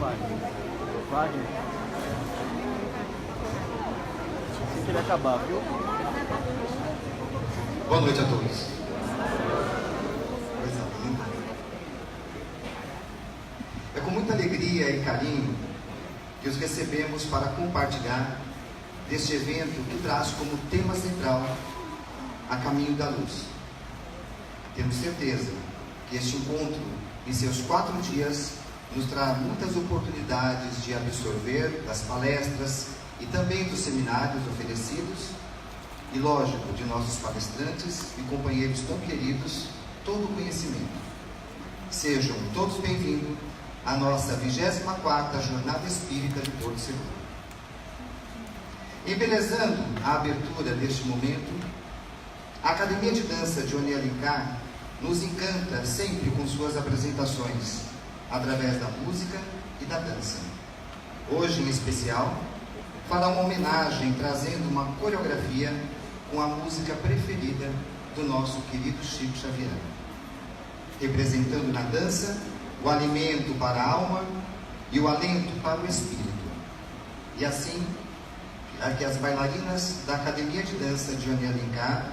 Wagner. Assim que ele acabar, viu? Boa noite a todos. Coisa linda. É com muita alegria e carinho que os recebemos para compartilhar deste evento que traz como tema central a caminho da luz. Temos certeza que este encontro, em seus 4 dias, nos trará muitas oportunidades de absorver das palestras e também dos seminários oferecidos e, lógico, de nossos palestrantes e companheiros tão queridos, todo o conhecimento. Sejam todos bem-vindos à nossa 24ª Jornada Espírita de Porto Seguro. Embelezando a abertura deste momento, a Academia de Dança Johnny Alencar nos encanta sempre com suas apresentações, através da música e da dança. Hoje, em especial, fará uma homenagem trazendo uma coreografia com a música preferida do nosso querido Chico Xavier, representando na dança o alimento para a alma e o alento para o espírito. E assim, que as bailarinas da Academia de Dança Johnny Alencar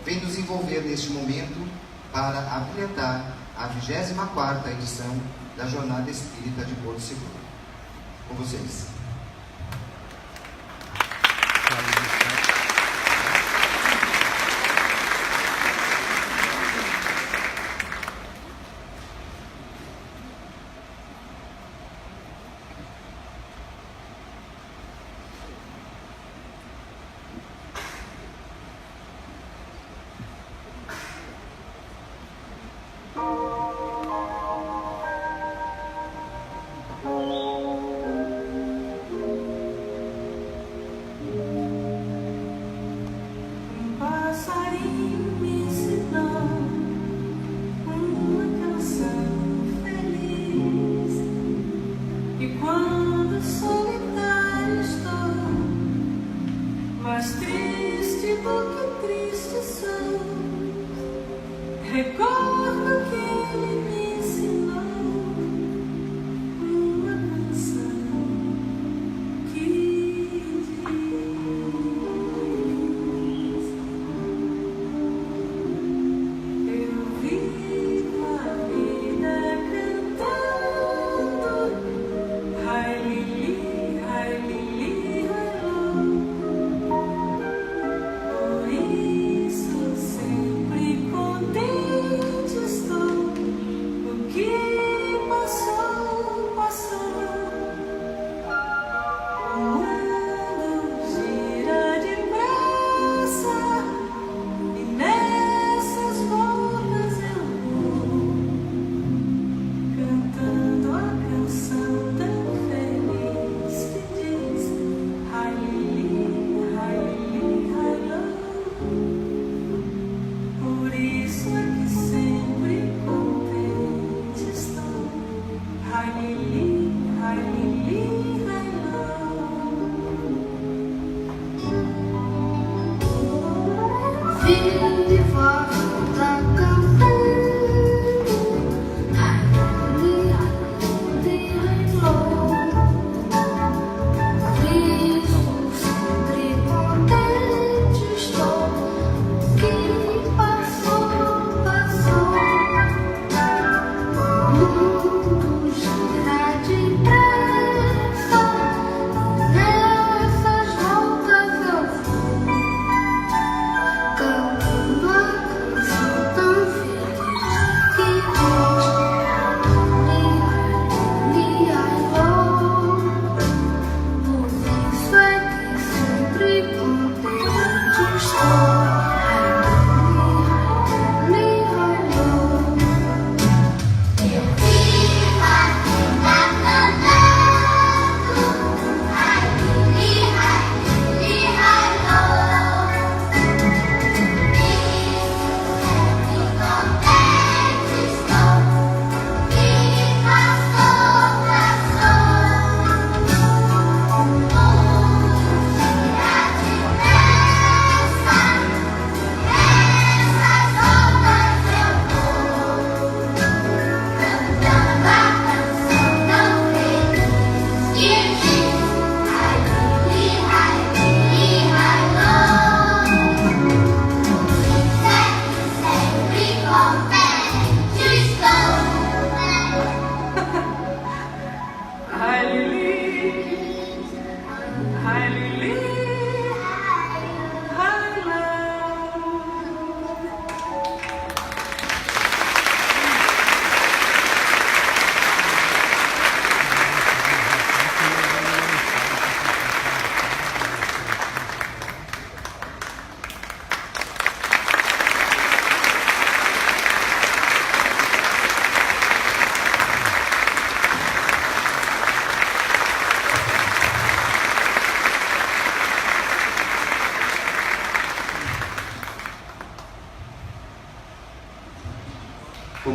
vêm nos envolver neste momento para abrilhantar a 24ª edição da Jornada Espírita de Porto Seguro. Com vocês. Nessas voltas eu vou cantando.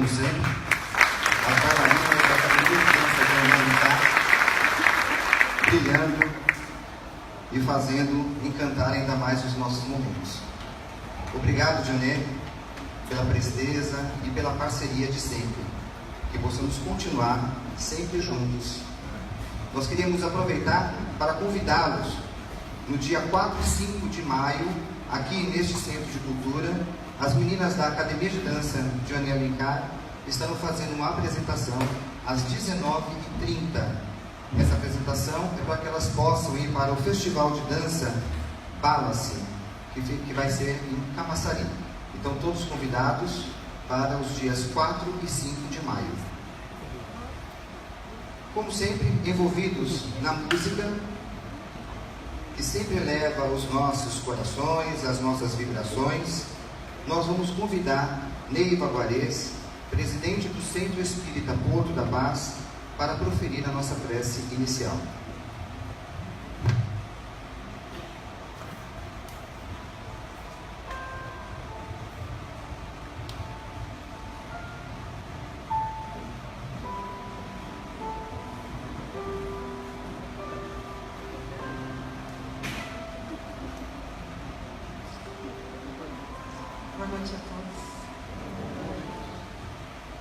como sempre, as bailarinas da Academia de Dança de Joane Alencar, brilhando e fazendo encantar ainda mais os nossos momentos. Obrigado, Joane, pela presteza e pela parceria de sempre. Que possamos continuar sempre juntos. Nós queríamos aproveitar para convidá-los no dia 4 e 5 de maio, aqui neste Centro de Cultura. As meninas da Academia de Dança Joane Alencar estarão fazendo uma apresentação às 19h30. Essa apresentação é para que elas possam ir para o Festival de Dança Balace, que vai ser em Camaçari. Então, todos convidados para os dias 4 e 5 de maio. Como sempre, envolvidos na música, que sempre eleva os nossos corações, as nossas vibrações, nós vamos convidar Neiva Guarez, presidente do Centro Espírita Porto da Paz, para proferir a nossa prece inicial. Boa noite a todos.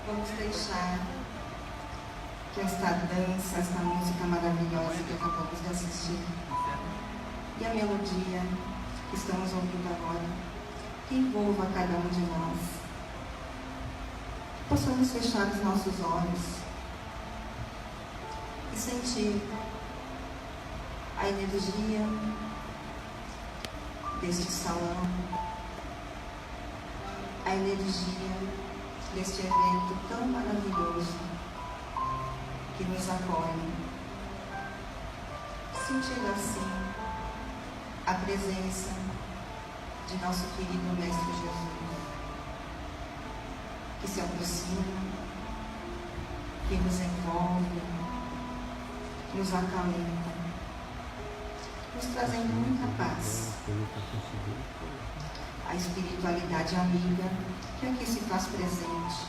Vamos deixar que esta dança, esta música maravilhosa que acabamos de assistir e a melodia que estamos ouvindo agora, que envolva cada um de nós. Que possamos fechar os nossos olhos e sentir a energia deste salão, a energia deste evento tão maravilhoso que nos acolhe, sentindo assim a presença de nosso querido Mestre Jesus, que se aproxima, que nos envolve, que nos acalenta, nos trazendo muita paz. A espiritualidade amiga que aqui se faz presente.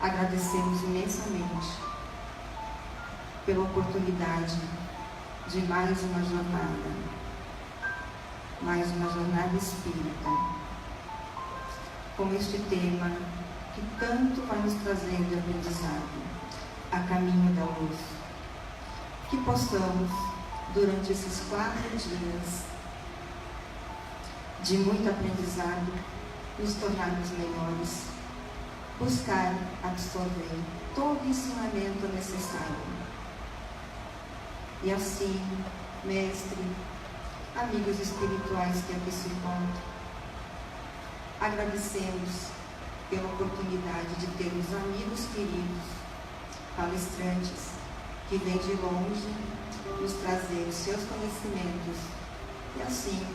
Agradecemos imensamente pela oportunidade de mais uma jornada espírita, com este tema que tanto vai nos trazendo de aprendizado, a caminho da luz. Que possamos, durante esses 4 dias, de muito aprendizado, nos tornarmos melhores, buscar absorver todo o ensinamento necessário. E assim, mestre, amigos espirituais que aqui se encontram, agradecemos pela oportunidade de termos amigos queridos, palestrantes, que vêm de longe nos trazer os seus conhecimentos e assim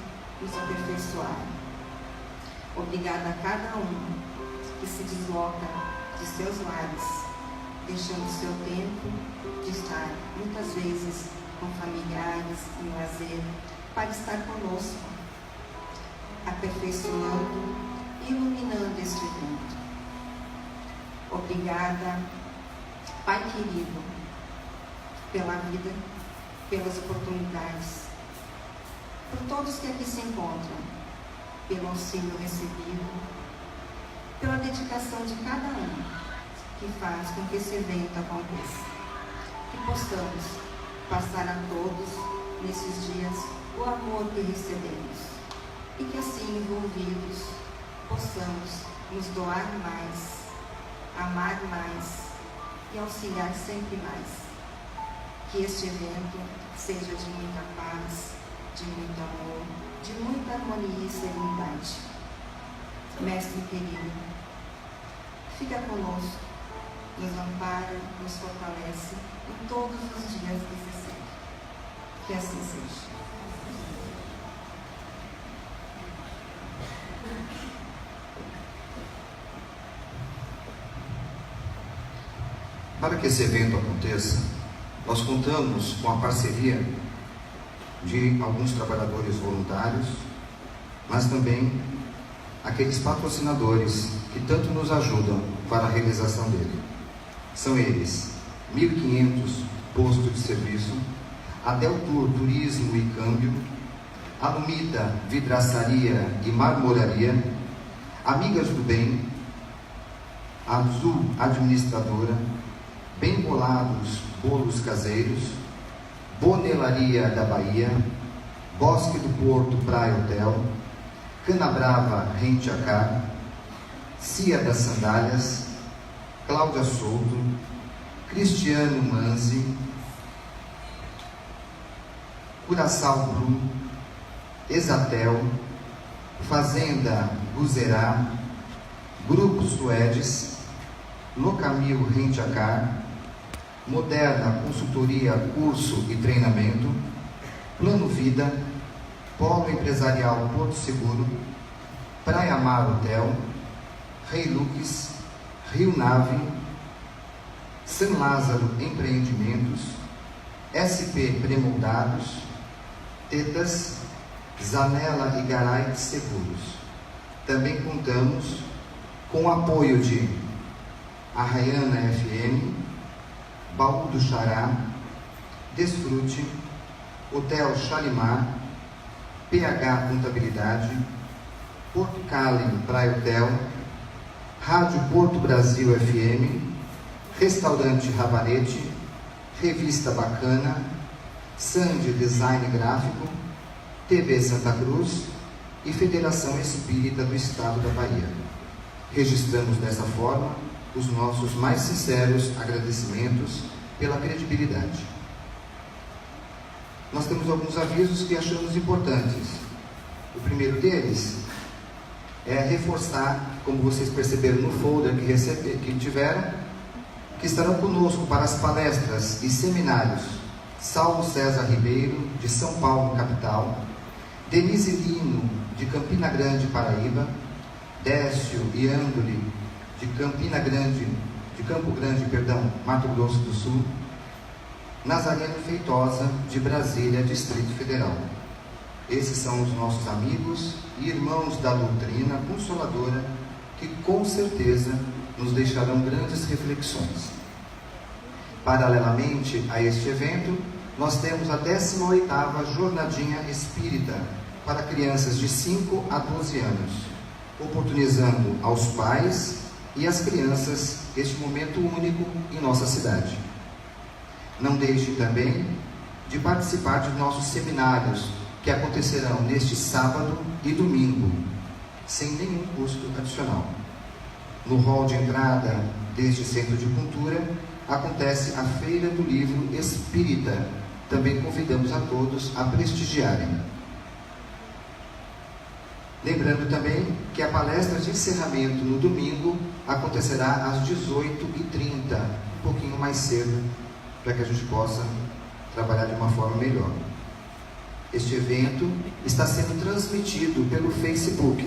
nos aperfeiçoar. Obrigada a cada um que se desloca de seus lares, deixando seu tempo de estar muitas vezes com familiares, em lazer, para estar conosco, aperfeiçoando e iluminando este evento. Obrigada, Pai querido, pela vida, pelas oportunidades, por todos que aqui se encontram, pelo auxílio recebido, pela dedicação de cada um que faz com que esse evento aconteça. Que possamos passar a todos, nesses dias, o amor que recebemos e que assim, envolvidos, possamos nos doar mais, amar mais e auxiliar sempre mais. Que este evento seja de muita paz, de muito amor, de muita harmonia e serenidade. Mestre querido, fica conosco, nos ampara, nos fortalece em todos os dias que se seguem. Que assim seja. Para que esse evento aconteça, nós contamos com a parceria de alguns trabalhadores voluntários, mas também aqueles patrocinadores que tanto nos ajudam para a realização dele. São eles: 1.500 postos de serviço, a Deltur Turismo e Câmbio, a Lumita Vidraçaria e Marmoraria, Amigas do Bem, a Azul Administradora, Bem Bolados Bolos Caseiros, Bonelaria da Bahia, Bosque do Porto Praia Hotel, Canabrava Rente a Car, Cia das Sandálias, Cláudia Souto, Cristiano Manzi, Curaçao Bru, Exatel, Fazenda Guzerá, Grupo Suedes, Locamil Rente a Car, Moderna Consultoria, Curso e Treinamento, Plano Vida, Polo Empresarial Porto Seguro, Praia Mar Hotel, Rei Lux, Rio Nave, São Lázaro Empreendimentos, SP Premoldados, Tetas, Zanella e Garay Seguros. Também contamos com o apoio de Arraiana FM, Baú do Xará, Desfrute, Hotel Shalimar, PH Contabilidade, Porto Cali Praia Hotel, Rádio Porto Brasil FM, Restaurante Rabanete, Revista Bacana, Sandy Design Gráfico, TV Santa Cruz e Federação Espírita do Estado da Bahia. Registramos dessa forma os nossos mais sinceros agradecimentos pela credibilidade. Nós temos alguns avisos que achamos importantes. O primeiro deles é reforçar, como vocês perceberam no folder que tiveram, que estarão conosco para as palestras e seminários Saulo César Ribeiro, de São Paulo, capital, Denise Lino, de Campina Grande, Paraíba, Décio e Andoli, de Campo Grande, Mato Grosso do Sul, Nazareno Feitosa, de Brasília, Distrito Federal. Esses são os nossos amigos e irmãos da doutrina consoladora que com certeza nos deixarão grandes reflexões. Paralelamente a este evento, nós temos a 18ª Jornadinha Espírita para crianças de 5 a 12 anos, oportunizando aos pais e às crianças este momento único em nossa cidade. Não deixe também de participar de nossos seminários, que acontecerão neste sábado e domingo, sem nenhum custo adicional. No hall de entrada deste Centro de Cultura, acontece a Feira do Livro Espírita. Também convidamos a todos a prestigiarem. Lembrando também que a palestra de encerramento no domingo acontecerá às 18h30, um pouquinho mais cedo, para que a gente possa trabalhar de uma forma melhor. Este evento está sendo transmitido pelo Facebook.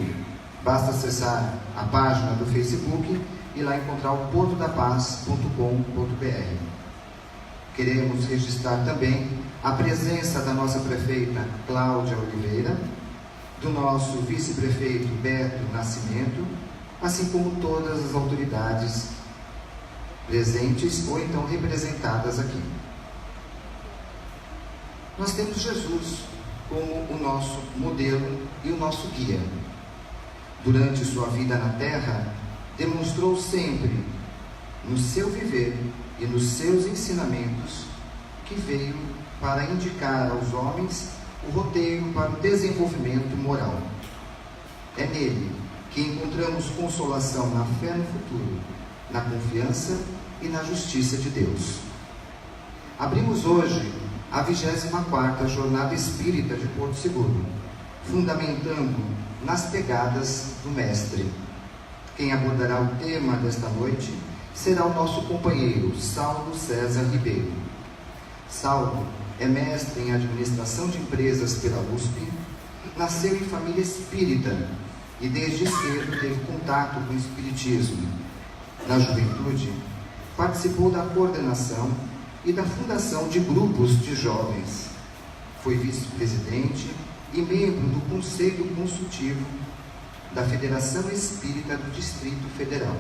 Basta acessar a página do Facebook e lá encontrar o portodapaz.com.br. Queremos registrar também a presença da nossa prefeita Cláudia Oliveira, do nosso vice-prefeito Beto Nascimento, assim como todas as autoridades presentes ou então representadas aqui. Nós temos Jesus como o nosso modelo e o nosso guia. Durante sua vida na terra, demonstrou sempre, no seu viver e nos seus ensinamentos, que veio para indicar aos homens o roteiro para o desenvolvimento moral. É nele que encontramos consolação na fé no futuro, na confiança e na justiça de Deus. Abrimos hoje a 24ª Jornada Espírita de Porto Seguro, fundamentando nas pegadas do Mestre. Quem abordará o tema desta noite será o nosso companheiro Saulo César Ribeiro. Saulo é mestre em administração de empresas pela USP, nasceu em família espírita e desde cedo teve contato com o espiritismo. Na juventude, participou da coordenação e da fundação de grupos de jovens. Foi vice-presidente e membro do Conselho Consultivo da Federação Espírita do Distrito Federal.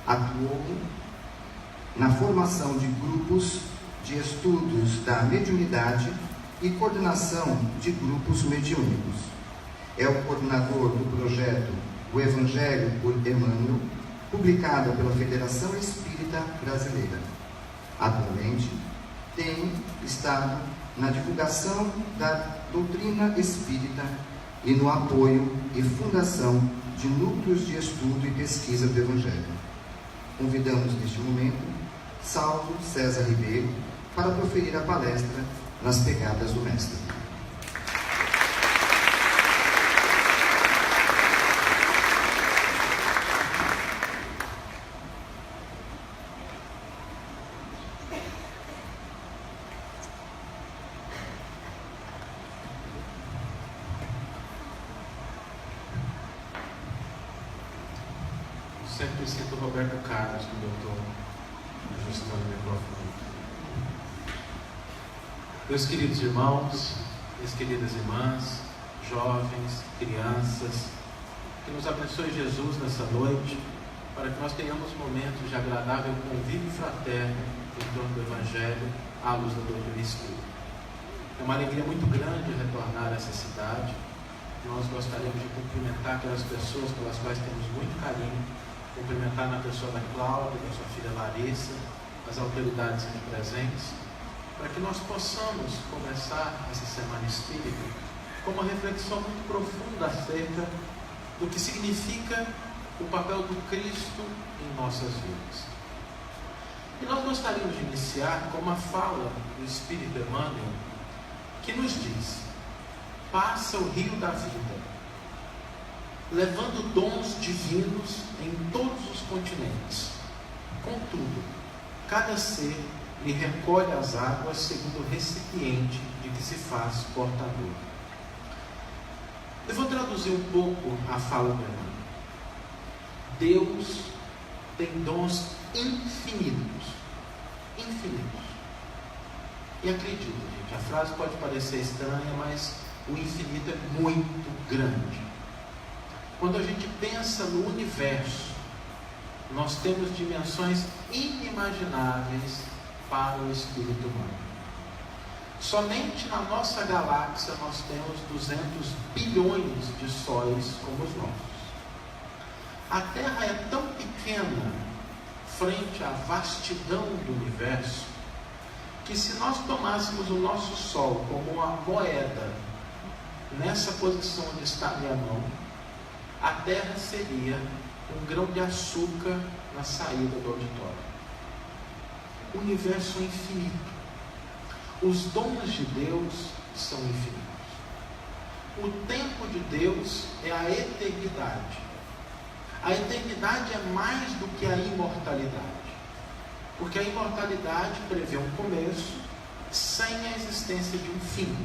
Atuou na formação de grupos de estudos da mediunidade e coordenação de grupos mediúnicos. É o coordenador do projeto O Evangelho por Emmanuel, publicado pela Federação Espírita Brasileira. Atualmente, tem estado na divulgação da doutrina espírita e no apoio e fundação de núcleos de estudo e pesquisa do Evangelho. Convidamos neste momento Saulo César Ribeiro para proferir a palestra Nas Pegadas do Mestre. Sempre sinto Roberto Carlos quando eu estou ajustando o microfone. Meus queridos irmãos, minhas queridas irmãs, jovens, crianças, que nos abençoe Jesus nessa noite, para que nós tenhamos momentos de agradável convívio fraterno em torno do Evangelho, à luz da doutrina espírita. É uma alegria muito grande retornar a essa cidade. Nós gostaríamos de cumprimentar aquelas pessoas pelas quais temos muito carinho, cumprimentar na pessoa da Cláudia, da sua filha Larissa, as autoridades aqui presentes, para que nós possamos começar essa semana espírita com uma reflexão muito profunda acerca do que significa o papel do Cristo em nossas vidas. E nós gostaríamos de iniciar com uma fala do Espírito Emmanuel, que nos diz: passa o rio da vida, levando dons divinos em todos os continentes. Contudo, cada ser lhe recolhe as águas segundo o recipiente de que se faz portador. Eu vou traduzir um pouco a fala do Emmanuel. Deus tem dons infinitos. Infinitos. E acredita, gente, a frase pode parecer estranha, mas o infinito é muito grande. Quando a gente pensa no universo, nós temos dimensões inimagináveis para o espírito humano. Somente na nossa galáxia nós temos 200 bilhões de sóis como os nossos. A Terra é tão pequena frente à vastidão do universo que, se nós tomássemos o nosso Sol como uma moeda nessa posição onde está a minha mão, a Terra seria um grão de açúcar na saída do auditório. O universo é infinito. Os dons de Deus são infinitos. O tempo de Deus é a eternidade. A eternidade é mais do que a imortalidade. Porque a imortalidade prevê um começo sem a existência de um fim.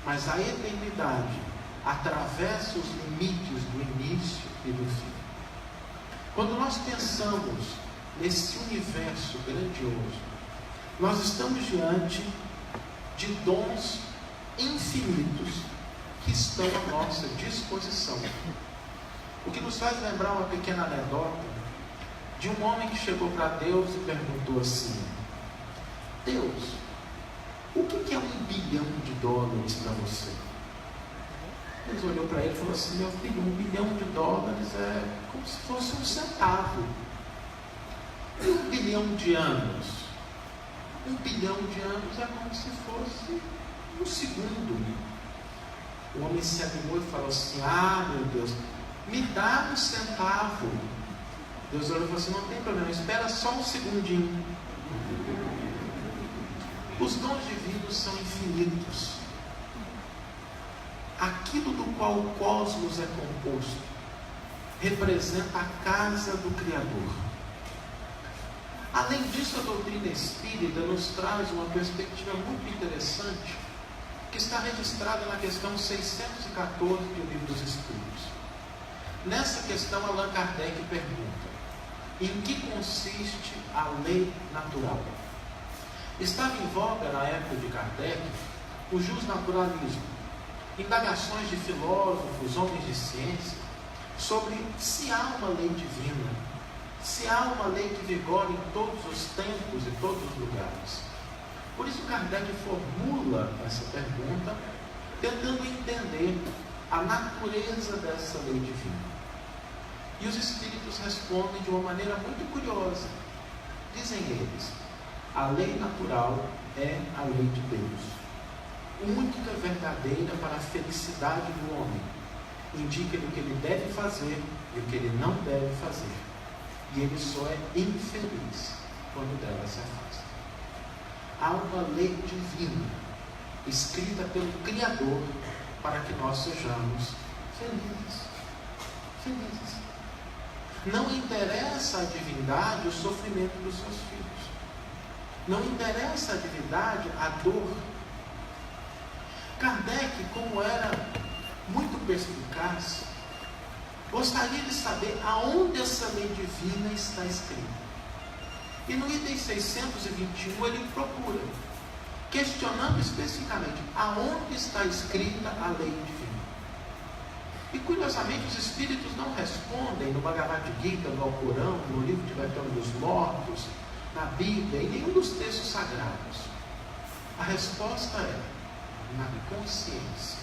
Mas a eternidade atravessa os limites do início e do fim. Quando nós pensamos nesse universo grandioso, nós estamos diante de dons infinitos que estão à nossa disposição. O que nos faz lembrar uma pequena anedota de um homem que chegou para Deus e perguntou assim: Deus, o que é $1 bilhão para você? Deus olhou para ele e falou assim: meu filho, $1 bilhão é como se fosse um centavo. E 1 bilhão de anos? 1 bilhão de anos é como se fosse um segundo. O homem se animou e falou assim: ah, meu Deus, me dá um centavo. Deus olhou e falou assim: não tem problema, espera só um segundinho. Os dons divinos são infinitos. Aquilo do qual o cosmos é composto representa a casa do Criador. Além disso, a doutrina espírita nos traz uma perspectiva muito interessante, que está registrada na questão 614 do Livro dos Espíritos. Nessa questão, Allan Kardec pergunta: em que consiste a lei natural? Estava em voga na época de Kardec o justnaturalismo. Indagações de filósofos, homens de ciência, sobre se há uma lei divina, se há uma lei que vigora em todos os tempos e todos os lugares. Por isso Kardec formula essa pergunta, tentando entender a natureza dessa lei divina. E os espíritos respondem de uma maneira muito curiosa. Dizem eles: a lei natural é a lei de Deus, única verdadeira para a felicidade do homem. Indica-lhe o que ele deve fazer e o que ele não deve fazer. E ele só é infeliz quando dela se afasta. Há uma lei divina, escrita pelo Criador, para que nós sejamos felizes. Felizes. Não interessa à divindade o sofrimento dos seus filhos. Não interessa à divindade a dor. Kardec, como era muito perspicaz, gostaria de saber aonde essa lei divina está escrita. E no item 621 ele procura, questionando especificamente aonde está escrita a lei divina. E curiosamente os espíritos não respondem no Bhagavad Gita, no Alcorão, no livro tibetano dos mortos, na Bíblia, em nenhum dos textos sagrados. A resposta é na consciência.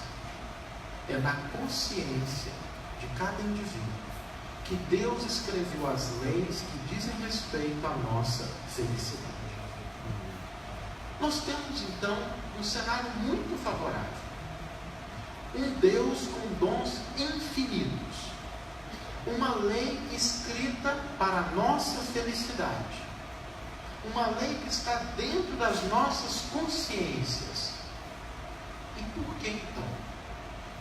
É na consciência de cada indivíduo que Deus escreveu as leis que dizem respeito à nossa felicidade. Nós temos então um cenário muito favorável. Um Deus com dons infinitos. Uma lei escrita para a nossa felicidade. Uma lei que está dentro das nossas consciências. E por que então?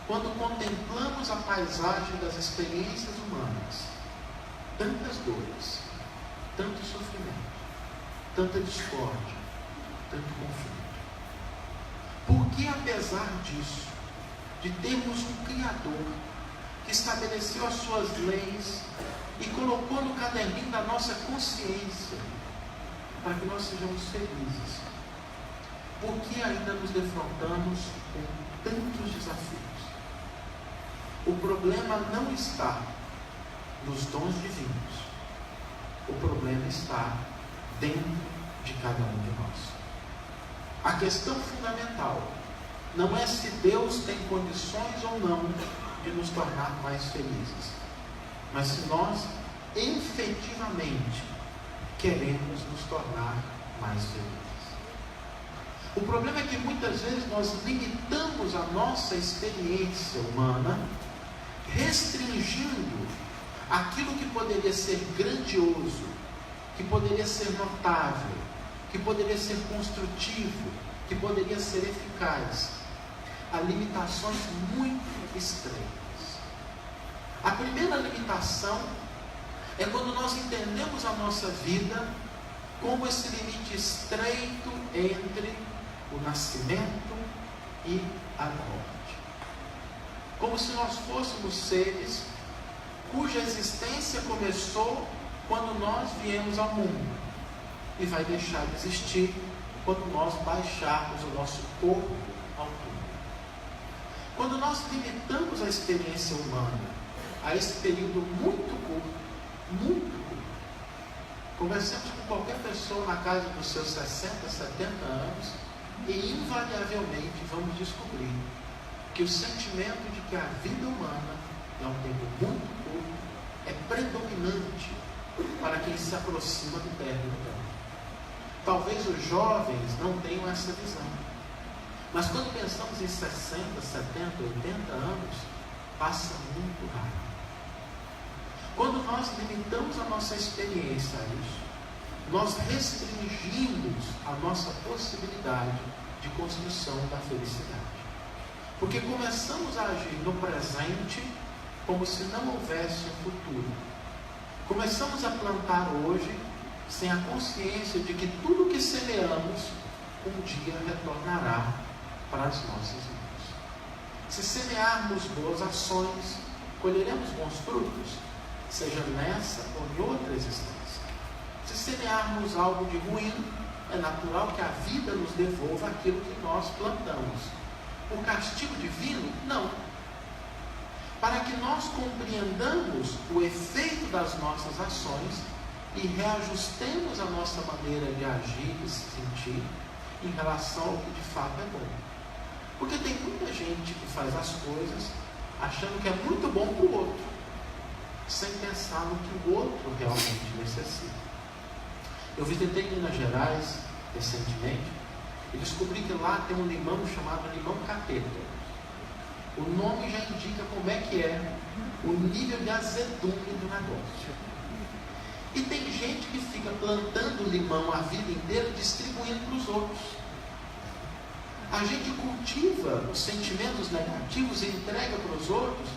Quando contemplamos a paisagem das experiências humanas, tantas dores, tanto sofrimento, tanta discórdia, tanto conflito. Por que apesar disso, de termos um Criador que estabeleceu as suas leis e colocou no caderninho da nossa consciência para que nós sejamos felizes, por que ainda nos defrontamos com tantos desafios? O problema não está nos dons divinos. O problema está dentro de cada um de nós. A questão fundamental não é se Deus tem condições ou não de nos tornar mais felizes, mas se nós efetivamente queremos nos tornar mais felizes. O problema é que muitas vezes nós limitamos a nossa experiência humana, restringindo aquilo que poderia ser grandioso, que poderia ser notável, que poderia ser construtivo, que poderia ser eficaz, a limitações muito estreitas. A primeira limitação é quando nós entendemos a nossa vida como esse limite estreito entre o nascimento e a morte. Como se nós fôssemos seres cuja existência começou quando nós viemos ao mundo e vai deixar de existir quando nós baixarmos o nosso corpo ao túmulo. Quando nós limitamos a experiência humana a esse período muito curto, conversemos com qualquer pessoa na casa dos seus 60, 70 anos e invariavelmente vamos descobrir que o sentimento de que a vida humana é um tempo muito curto é predominante para quem se aproxima do término dela. Talvez os jovens não tenham essa visão, mas quando pensamos em 60, 70, 80 anos, passa muito rápido. Quando nós limitamos a nossa experiência a isso, nós restringimos a nossa possibilidade de construção da felicidade. Porque começamos a agir no presente como se não houvesse um futuro. Começamos a plantar hoje sem a consciência de que tudo que semeamos um dia retornará para as nossas mãos. Se semearmos boas ações, colheremos bons frutos, seja nessa ou em outra existência. Se semearmos algo de ruim, é natural que a vida nos devolva aquilo que nós plantamos. O castigo divino? Não. para que nós compreendamos o efeito das nossas ações e reajustemos a nossa maneira de agir e se sentir em relação ao que de fato é bom. Porque tem muita gente que faz as coisas achando que é muito bom para o outro, sem pensar no que o outro realmente necessita. Eu visitei Minas Gerais recentemente e descobri que lá tem um limão chamado limão capeta. O nome já indica como é que é o nível de azedume do negócio. E tem gente que fica plantando limão a vida inteira, distribuindo para os outros. A gente cultiva os sentimentos negativos e entrega para os outros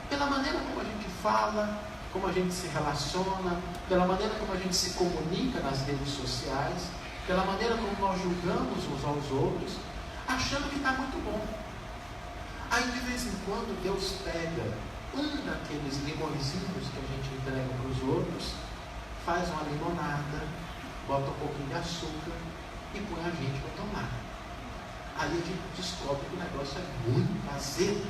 pela maneira como a gente fala, como a gente se relaciona, pela maneira como a gente se comunica nas redes sociais, pela maneira como nós julgamos uns aos outros, achando que está muito bom. Aí de vez em quando Deus pega um daqueles limõezinhos que a gente entrega para os outros, faz uma limonada, bota um pouquinho de açúcar e põe a gente para tomar. Aí a gente descobre que o negócio é muito azedo.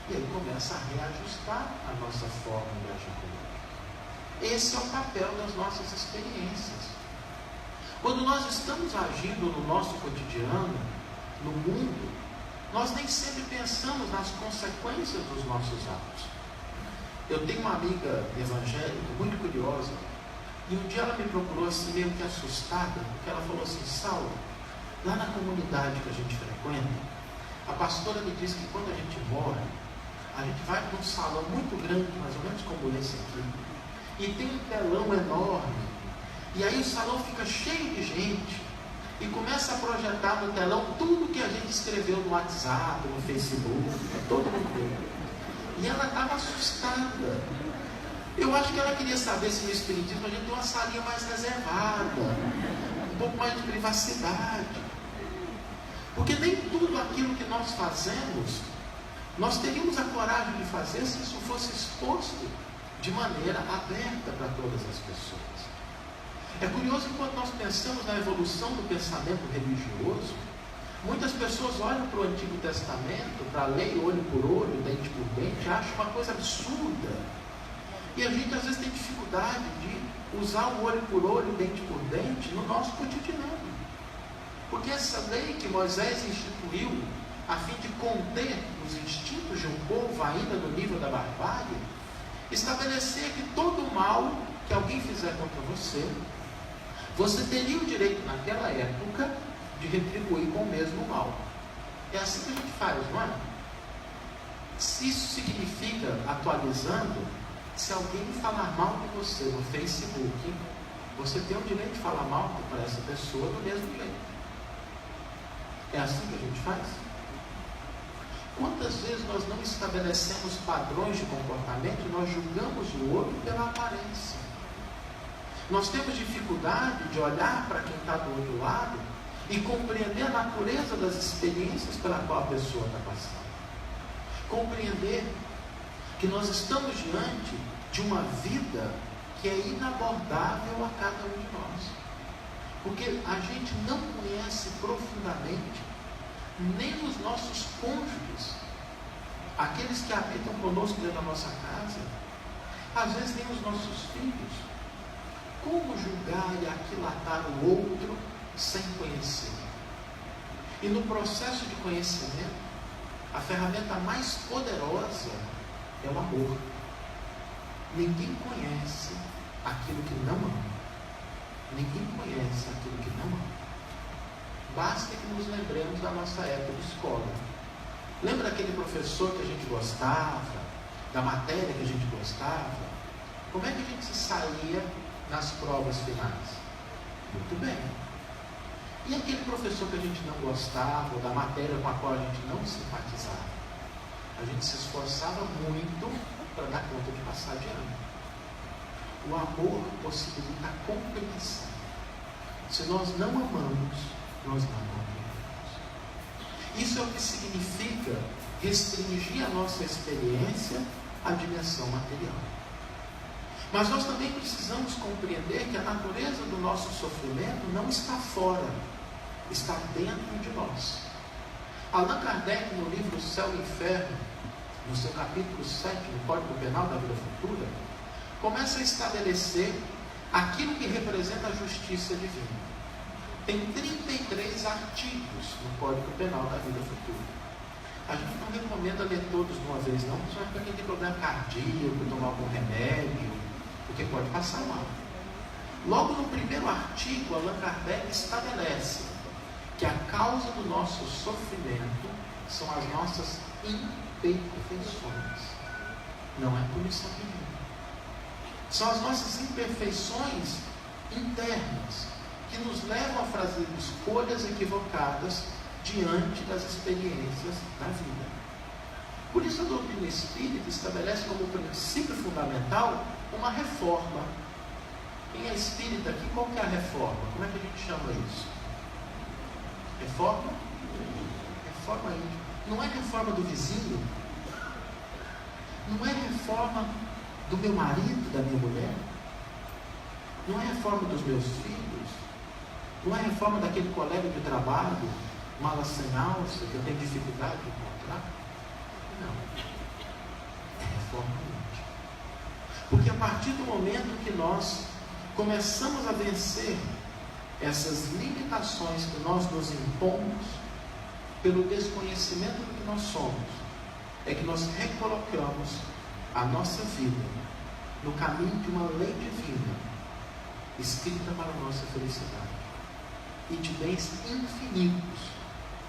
E aí começa a reajustar a nossa forma de agir com o outro. Esse é o papel das nossas experiências. Quando nós estamos agindo no nosso cotidiano, no mundo, nós nem sempre pensamos nas consequências dos nossos atos. Eu tenho uma amiga evangélica muito curiosa, e um dia ela me procurou assim meio que assustada, porque ela falou assim: Saulo, lá na comunidade que a gente frequenta, a pastora me disse que quando a gente mora, a gente vai para um salão muito grande, mais ou menos como esse aqui, e tem um telão enorme, e aí o salão fica cheio de gente, e começa a projetar no telão tudo que a gente escreveu no WhatsApp, no Facebook, todo mundo vê. E ela estava assustada. Eu acho que ela queria saber se no Espiritismo a gente tem uma salinha mais reservada, um pouco mais de privacidade. Porque nem tudo aquilo que nós fazemos, nós teríamos a coragem de fazer se isso fosse exposto de maneira aberta para todas as pessoas. É curioso que quando nós pensamos na evolução do pensamento religioso, muitas pessoas olham para o Antigo Testamento, para a lei olho por olho, dente por dente, acham uma coisa absurda. E a gente às vezes tem dificuldade de usar o olho por olho, dente por dente no nosso cotidiano. Porque essa lei que Moisés instituiu a fim de conter os instintos de um povo ainda no nível da barbárie, estabelecer que todo mal que alguém fizer contra você, você teria o direito naquela época de retribuir com o mesmo mal. É assim que a gente faz, não é? Se isso significa, atualizando, se alguém falar mal de você no Facebook, você tem o direito de falar mal para essa pessoa do mesmo jeito. É assim que a gente faz? Quantas vezes nós não estabelecemos padrões de comportamento e nós julgamos o outro pela aparência? Nós temos dificuldade de olhar para quem está do outro lado e compreender a natureza das experiências pela qual a pessoa está passando. Compreender que nós estamos diante de uma vida que é inabordável a cada um de nós. Porque a gente não conhece profundamente nem os nossos cônjuges, aqueles que habitam conosco dentro da nossa casa, às vezes nem os nossos filhos. Como julgar e aquilatar o outro sem conhecer? E no processo de conhecimento, a ferramenta mais poderosa é o amor. Ninguém conhece aquilo que não ama. Ninguém conhece aquilo que não ama. Basta que nos lembremos da nossa época de escola. Lembra daquele professor que a gente gostava, da matéria que a gente gostava? Como é que a gente se saía nas provas finais? Muito bem. E aquele professor que a gente não gostava, ou da matéria com a qual a gente não simpatizava? A gente se esforçava muito para dar conta de passar de ano. O amor possibilita a competição. Se nós não amamos, nós não compreendemos. Isso é o que significa restringir a nossa experiência à dimensão material. Mas nós também precisamos compreender que a natureza do nosso sofrimento não está fora, está dentro de nós. Allan Kardec, no livro Céu e Inferno, no seu capítulo 7, no Código Penal da Vida Futura, começa a estabelecer aquilo que representa a justiça divina. Tem 33 artigos no Código Penal da Vida Futura. A gente não recomenda ler todos de uma vez, não, principalmente para quem tem problema cardíaco, tomar algum remédio, porque pode passar mal. Logo no primeiro artigo, Allan Kardec estabelece que a causa do nosso sofrimento são as nossas imperfeições. Não é punição divina. São as nossas imperfeições internas que nos levam a fazer escolhas equivocadas diante das experiências da vida. Por isso a doutrina espírita estabelece como princípio fundamental uma reforma. Quem é espírita aqui, qual que é a reforma? Como é que a gente chama isso? Reforma? Reforma íntima. Não é reforma do vizinho? Não é reforma do meu marido, da minha mulher? Não é reforma dos meus filhos? Não é reforma daquele colega de trabalho, mala sem alça, que eu tenho dificuldade de encontrar? Não. É reforma íntima. Porque a partir do momento que nós começamos a vencer essas limitações que nós nos impomos pelo desconhecimento do que nós somos, é que nós recolocamos a nossa vida no caminho de uma lei divina escrita para a nossa felicidade e de bens infinitos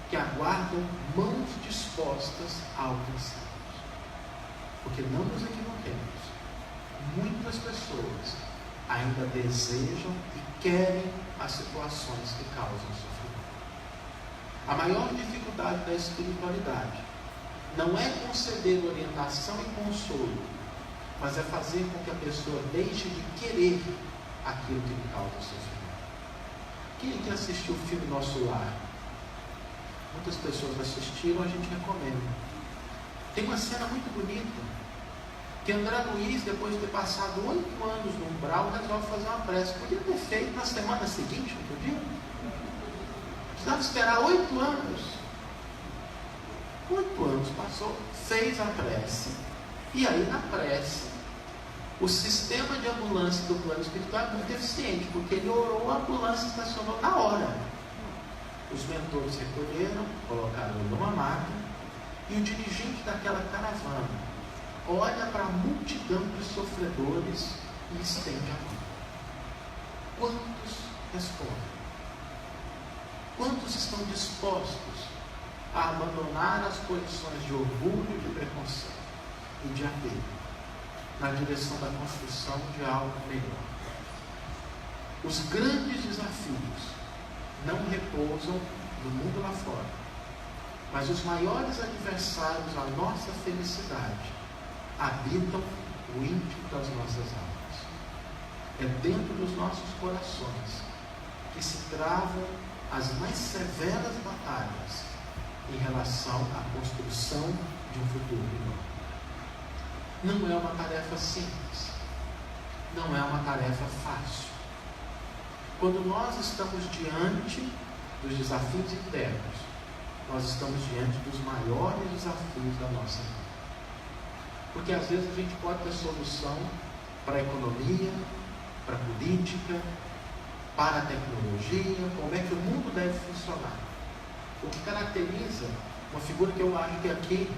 que aguardam mãos dispostas a alcançá-los. Porque não nos equivoquemos, muitas pessoas ainda desejam e querem as situações que causam sofrimento. A maior dificuldade da espiritualidade não é conceder orientação e consolo, mas é fazer com que a pessoa deixe de querer aquilo que lhe causa sofrimento. Quem que assistiu o filme Nosso Lar? Muitas pessoas assistiram, a gente recomenda. Tem uma cena muito bonita, que André Luiz, depois de ter passado 8 anos no umbral, resolve fazer uma prece. Podia ter feito na semana seguinte, não podia? Precisava esperar 8 anos. 8 anos passou, fez a prece. E aí na prece, o sistema de ambulância do plano espiritual é muito eficiente, porque ele orou, a ambulância estacionou na hora. Os mentores recolheram, colocaram numa maca, e o dirigente daquela caravana olha para a multidão de sofredores e estende a mão. Quantos respondem? Quantos estão dispostos a abandonar as posições de orgulho, de preconceito e de apego na direção da construção de algo melhor? Os grandes desafios não repousam no mundo lá fora, mas os maiores adversários à nossa felicidade habitam o íntimo das nossas almas. É dentro dos nossos corações que se travam as mais severas batalhas em relação à construção de um futuro melhor. Não é uma tarefa simples, não é uma tarefa fácil. Quando nós estamos diante dos desafios internos, nós estamos diante dos maiores desafios da nossa vida. Porque às vezes a gente pode ter solução para a economia, para a política, para a tecnologia, como é que o mundo deve funcionar. O que caracteriza uma figura que eu acho que aqui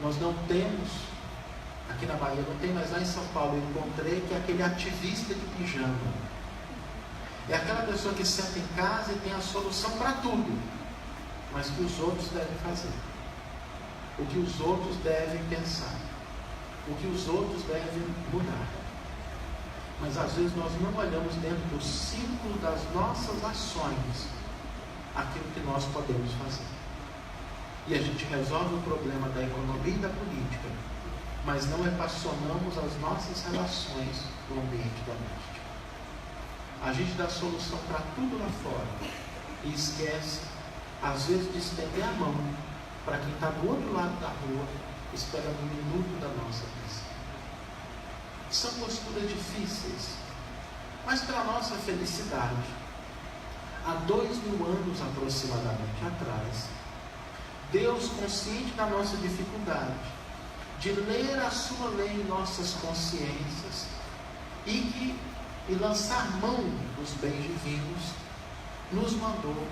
nós não temos, aqui na Bahia não tem, mas lá em São Paulo eu encontrei, que é aquele ativista de pijama. É aquela pessoa que senta em casa e tem a solução para tudo, mas que os outros devem fazer, o que os outros devem pensar, o que os outros devem mudar. Mas às vezes nós não olhamos dentro do círculo das nossas ações aquilo que nós podemos fazer. E a gente resolve o problema da economia e da política, mas não equacionamos as nossas relações no ambiente doméstico. A gente dá solução para tudo lá fora e esquece, às vezes, de estender a mão para quem está do outro lado da rua, esperando um minuto da nossa visita. São posturas difíceis, mas para a nossa felicidade, há 2000 anos aproximadamente atrás, Deus, consciente da nossa dificuldade, de ler a sua lei em nossas consciências e lançar mão dos bens divinos, nos mandou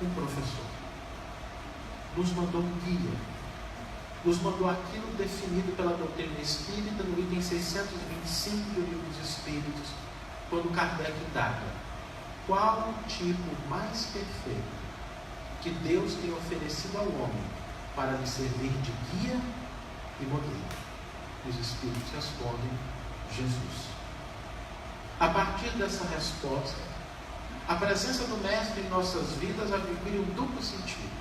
um professor, nos mandou um guia, nos mandou aquilo definido pela doutrina espírita no item 625 do Livro dos Espíritos, quando Kardec indaga: qual o tipo mais perfeito que Deus tem oferecido ao homem para lhe servir de guia e modelo? E os Espíritos respondem: Jesus. A partir dessa resposta, a presença do Mestre em nossas vidas adquire um duplo sentido.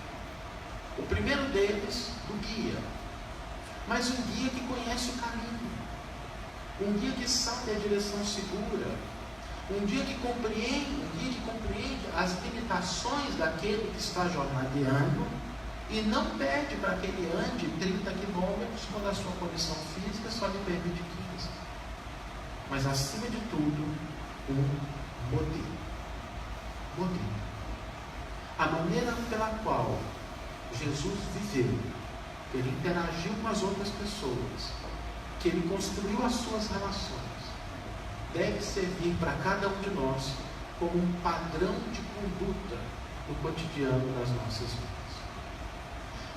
O primeiro deles, do guia, mas um guia que conhece o caminho, um guia que sabe a direção segura, um guia que compreende as limitações daquele que está jornadeando e não pede para que ele ande 30 quilômetros quando a sua condição física só lhe permite 15. Mas, acima de tudo, um modelo. A maneira pela qual Jesus viveu, que ele interagiu com as outras pessoas, que ele construiu as suas relações, deve servir para cada um de nós como um padrão de conduta no cotidiano das nossas vidas.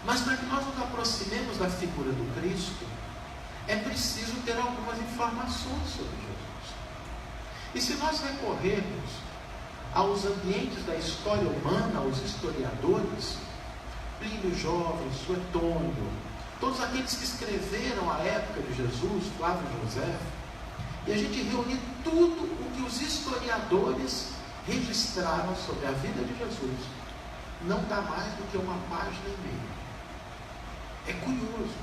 Mas para que nós nos aproximemos da figura do Cristo, é preciso ter algumas informações sobre Jesus. E se nós recorrermos aos ambientes da história humana, aos historiadores, Plínio Jovem, Suetônio, todos aqueles que escreveram a época de Jesus, Flávio José, e a gente reunir tudo o que os historiadores registraram sobre a vida de Jesus, não dá mais do que uma página e meia. É curioso,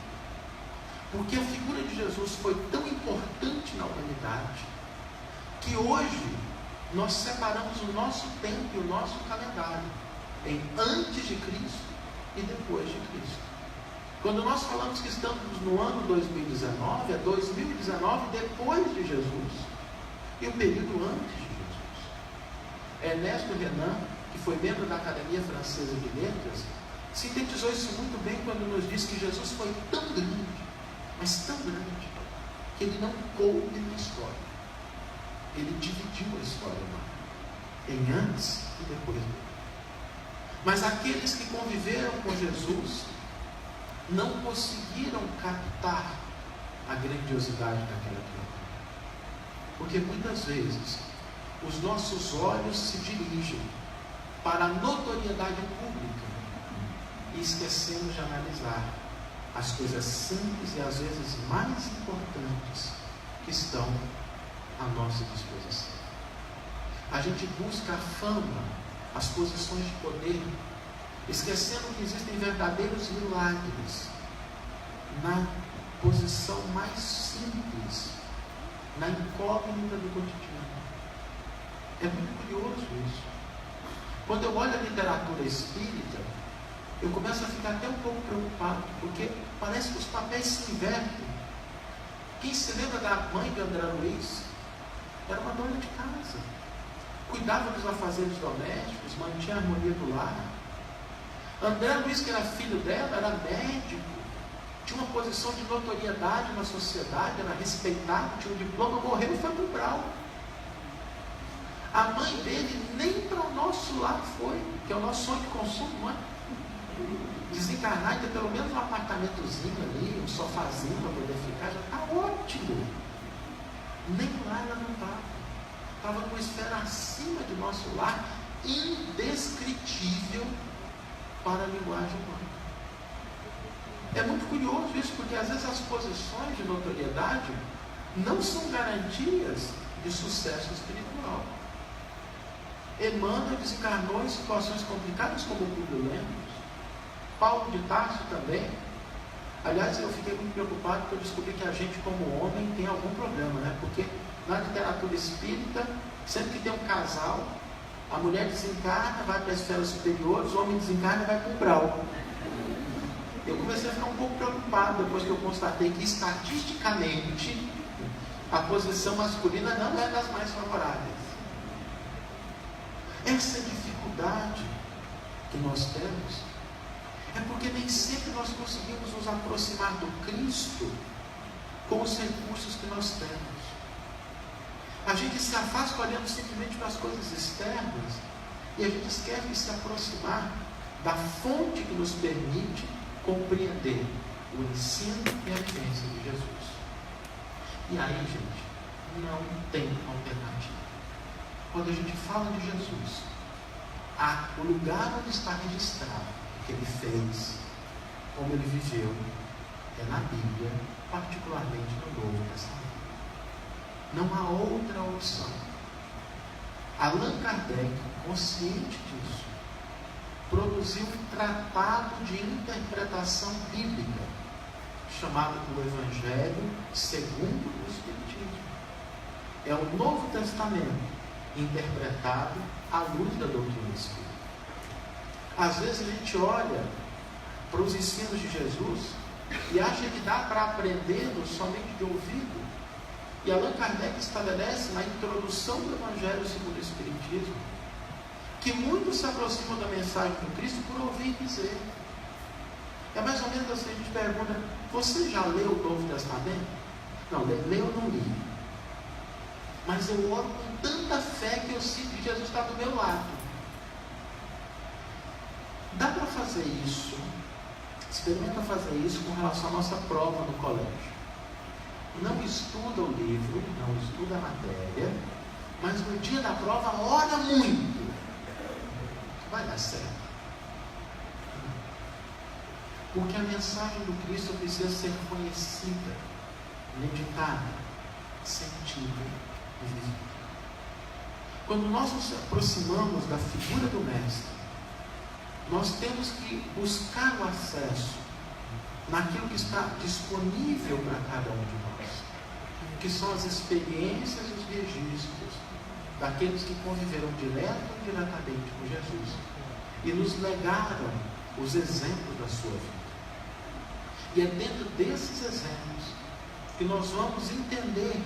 porque a figura de Jesus foi tão importante na humanidade, que hoje nós separamos o nosso tempo e o nosso calendário em antes de Cristo e depois de Cristo. Quando nós falamos que estamos no ano 2019, é 2019 depois de Jesus e o período antes de Jesus. Ernesto Renan, que foi membro da Academia Francesa de Letras, sintetizou isso muito bem quando nos diz que Jesus foi tão grande, mas tão grande, que ele não coube na história. Ele dividiu a história humana em antes e depois dele. Mas aqueles que conviveram com Jesus não conseguiram captar a grandiosidade daquela criatura. Porque muitas vezes os nossos olhos se dirigem para a notoriedade pública e esquecemos de analisar as coisas simples e às vezes mais importantes que estão à nossa disposição. A gente busca a fama, as posições de poder, esquecendo que existem verdadeiros milagres na posição mais simples, na incógnita do cotidiano. É muito curioso isso. Quando eu olho a literatura espírita, eu começo a ficar até um pouco preocupado, porque parece que os papéis se invertem. Quem se lembra da mãe de André Luiz? Era uma dona de casa, cuidava dos afazeres domésticos, mantinha a harmonia do lar. André Luiz, que era filho dela, era médico, tinha uma posição de notoriedade na sociedade, era respeitado, tinha um diploma, morreu e foi para o Brau. A mãe dele nem para o nosso lar foi, que é o nosso sonho de consumo, não é? Desencarnar e ter pelo menos um apartamentozinho ali, um sofazinho para poder ficar, já está ótimo. Nem lá ela não estava numa esfera acima de nosso lar, indescritível para a linguagem humana. É muito curioso isso, porque às vezes as posições de notoriedade não são garantias de sucesso espiritual. Emmanuel desencarnou em situações complicadas como o Publio Lemos, Paulo de Tarso também. Aliás, eu fiquei muito preocupado porque eu descobri que a gente, como homem, tem algum problema, né? Porque na literatura espírita, sempre que tem um casal, a mulher desencarna, vai para as esferas superiores, o homem desencarna e vai para o Brau. Eu comecei a ficar um pouco preocupado depois que eu constatei que, estatisticamente, a posição masculina não é das mais favoráveis. Essa dificuldade que nós temos É porque nem sempre nós conseguimos nos aproximar do Cristo com os recursos que nós temos. A gente se afasta olhando simplesmente para as coisas externas e a gente esquece de se aproximar da fonte que nos permite compreender o ensino e a vivência de Jesus. E aí, gente, não tem alternativa. Quando a gente fala de Jesus, o lugar onde está registrado o que ele fez, como ele viveu, é na Bíblia, particularmente no Novo Testamento. Não há outra opção. Allan Kardec, consciente disso, produziu um tratado de interpretação bíblica, chamado O Evangelho segundo o Espiritismo. É o Novo Testamento interpretado à luz da doutrina espírita. Às vezes a gente olha para os ensinos de Jesus e acha que dá para aprendê-los somente de ouvido. E Allan Kardec estabelece na introdução do Evangelho segundo o Espiritismo que muitos se aproximam da mensagem do Cristo por ouvir dizer. É mais ou menos assim, a gente pergunta: você já leu o Novo Testamento? Não, leu ou não li? Mas eu oro com tanta fé que eu sinto que Jesus está do meu lado. Dá para fazer isso? Experimenta fazer isso com relação à nossa prova no colégio. Não estuda o livro, não estuda a matéria, mas no dia da prova ora muito. Vai dar certo. Porque a mensagem do Cristo precisa ser conhecida, meditada, sentida e vivida. Quando nós nos aproximamos da figura do Mestre, nós temos que buscar o acesso naquilo que está disponível para cada um de nós, que são as experiências e os registros daqueles que conviveram direto ou indiretamente com Jesus e nos legaram os exemplos da sua vida. E é dentro desses exemplos que nós vamos entender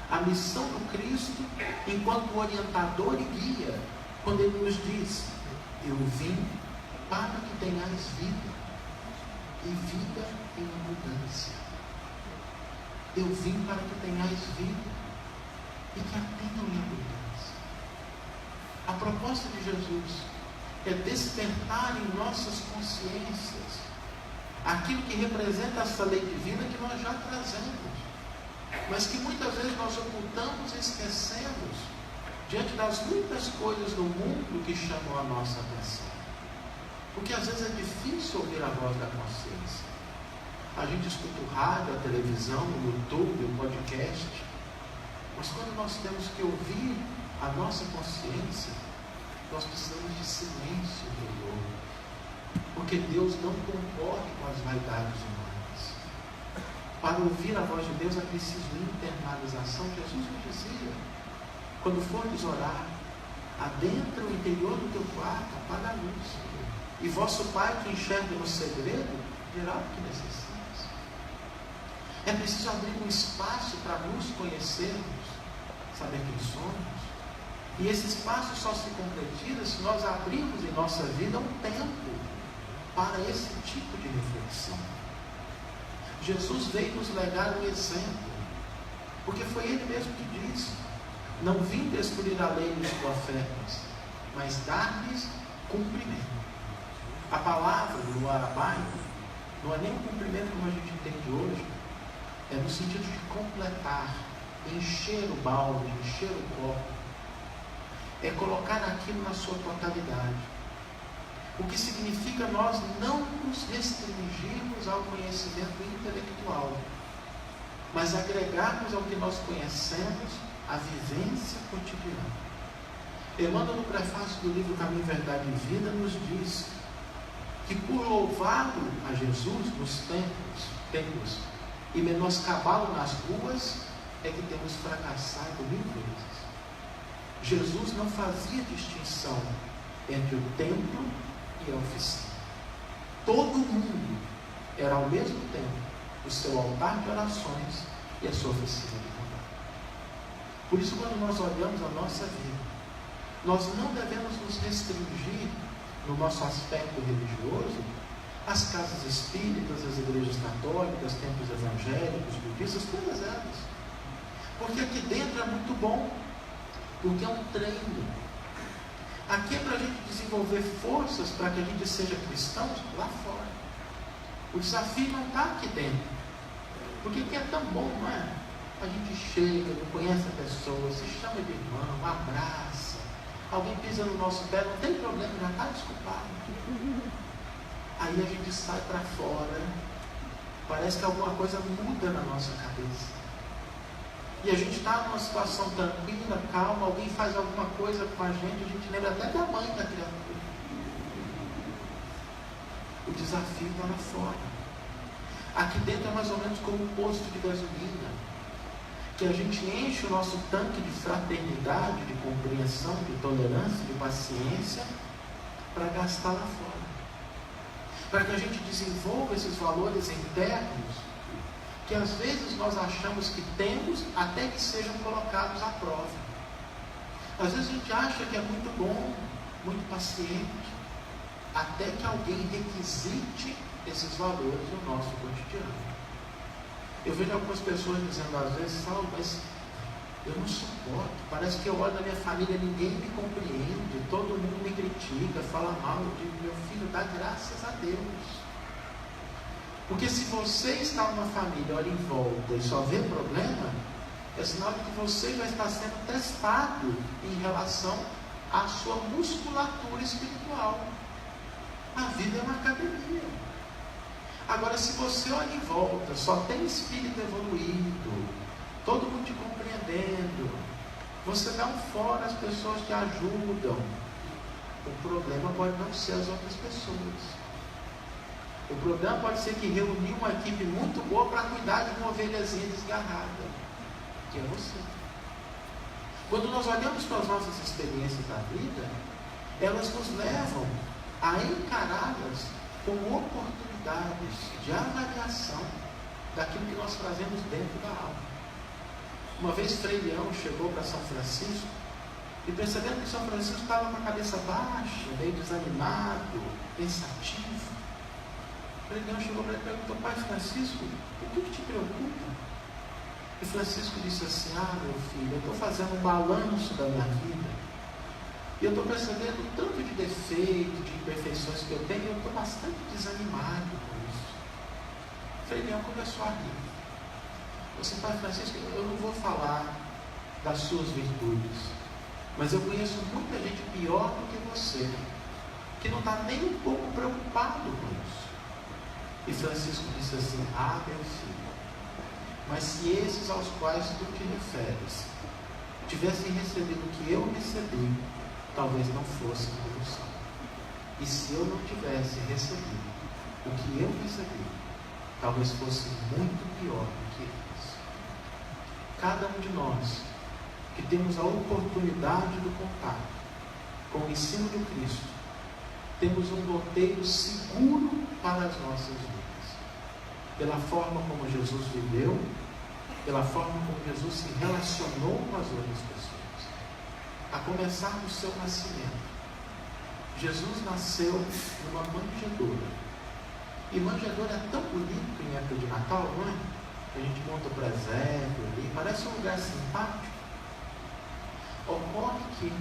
a missão do Cristo enquanto orientador e guia, quando Ele nos diz: eu vim para que tenhais vida, e vida em abundância. Eu vim para que tenhais vida, e que a tenham em abundância. A proposta de Jesus é despertar em nossas consciências aquilo que representa essa lei divina que nós já trazemos, mas que muitas vezes nós ocultamos e esquecemos diante das muitas coisas do mundo que chamam a nossa atenção. Porque às vezes é difícil ouvir a voz da consciência. A gente escuta o rádio, a televisão, o YouTube, o podcast, mas quando nós temos que ouvir a nossa consciência, nós precisamos de silêncio interior. Porque Deus não concorre com as vaidades humanas. Para ouvir a voz de Deus é preciso internalização. Jesus nos dizia: quando fores orar, adentra o interior do teu quarto, apaga a luz, e vosso Pai que enxerga no segredo dirá o que necessitas. É preciso abrir um espaço para nos conhecermos, saber quem somos. E esse espaço só se concretiza se nós abrirmos em nossa vida um tempo para esse tipo de reflexão. Jesus veio nos legar um exemplo, porque foi Ele mesmo que disse: não vim destruir a lei dos profetas, mas dar-lhes cumprimento. A palavra no aramaico não é nem um cumprimento como a gente entende hoje, é no sentido de completar, encher o balde, encher o copo, é colocar aquilo na sua totalidade. O que significa nós não nos restringirmos ao conhecimento intelectual, mas agregarmos ao que nós conhecemos a vivência cotidiana. Emmanuel, no prefácio do livro Caminho, Verdade e Vida, nos diz que por louvá-lo a Jesus nos templos e menoscabá-lo nas ruas, é que temos fracassado 1000 vezes. Jesus não fazia distinção entre o templo e a oficina. Todo mundo era ao mesmo tempo o seu altar de orações e a sua oficina de trabalho. Por isso, quando nós olhamos a nossa vida, nós não devemos nos restringir no nosso aspecto religioso As casas espíritas, as igrejas católicas, templos evangélicos, budistas, todas elas. Porque aqui dentro é muito bom, porque é um treino. Aqui é para a gente desenvolver forças para que a gente seja cristãos lá fora. O desafio não está aqui dentro. Porque aqui é tão bom, não é? A gente chega, não conhece a pessoa, se chama de irmão, abraça. Alguém pisa no nosso pé, não tem problema, já está desculpado. Aí a gente sai para fora, parece que alguma coisa muda na nossa cabeça. E a gente está numa situação tranquila, calma, alguém faz alguma coisa com a gente lembra até da mãe da criatura. O desafio está lá fora. Aqui dentro é mais ou menos como um posto de gasolina, que a gente enche o nosso tanque de fraternidade, de compreensão, de tolerância, de paciência, para gastar lá fora. Para que a gente desenvolva esses valores internos, que às vezes nós achamos que temos, até que sejam colocados à prova. Às vezes a gente acha que é muito bom, muito paciente, até que alguém requisite esses valores no nosso cotidiano. Eu vejo algumas pessoas dizendo às vezes, mas eu não suporto, parece que eu olho na minha família, ninguém me compreende, todo mundo me critica, fala mal. Eu digo, meu filho, dá graças a Deus. Porque se você está numa família, olha em volta e só vê problema, é sinal de que você já está sendo testado em relação à sua musculatura espiritual. A vida é uma academia. Agora, se você olha em volta, só tem espírito evoluído, todo mundo te compreendendo, você dá um fora, as pessoas te ajudam. O problema pode não ser as outras pessoas. O problema pode ser que reuniu uma equipe muito boa para cuidar de uma ovelhazinha desgarrada, que é você. Quando nós olhamos para as nossas experiências da vida, elas nos levam a encará-las como oportunidades de avaliação daquilo que nós trazemos dentro da alma. Uma vez Frei Leão chegou para São Francisco e, percebendo que São Francisco estava com a cabeça baixa, meio desanimado, pensativo, Frei Leão chegou para ele e perguntou: Pai Francisco, o que te preocupa? E Francisco disse assim: meu filho, eu estou fazendo um balanço da minha vida e eu estou percebendo o tanto de defeitos, de imperfeições que eu tenho, e eu estou bastante desanimado com isso. Frei Leão começou a rir. Você, Pai Francisco, eu não vou falar das suas virtudes, mas eu conheço muita gente pior do que você, que não está nem um pouco preocupado com isso. E Francisco disse assim: meu filho, mas se esses aos quais tu te referes tivessem recebido o que eu recebi, talvez não fosse evolução. E se eu não tivesse recebido o que eu recebi, talvez fosse muito pior do que eles. Cada um de nós que temos a oportunidade do contato com o ensino do Cristo, temos um roteiro seguro para as nossas vidas. Pela forma como Jesus viveu, pela forma como Jesus se relacionou com as outras pessoas. A começar do seu nascimento. Jesus nasceu numa manjedoura. E manjedoura é tão bonito em época de Natal, não é? A gente monta o presépio ali, parece um lugar simpático. Ocorre que,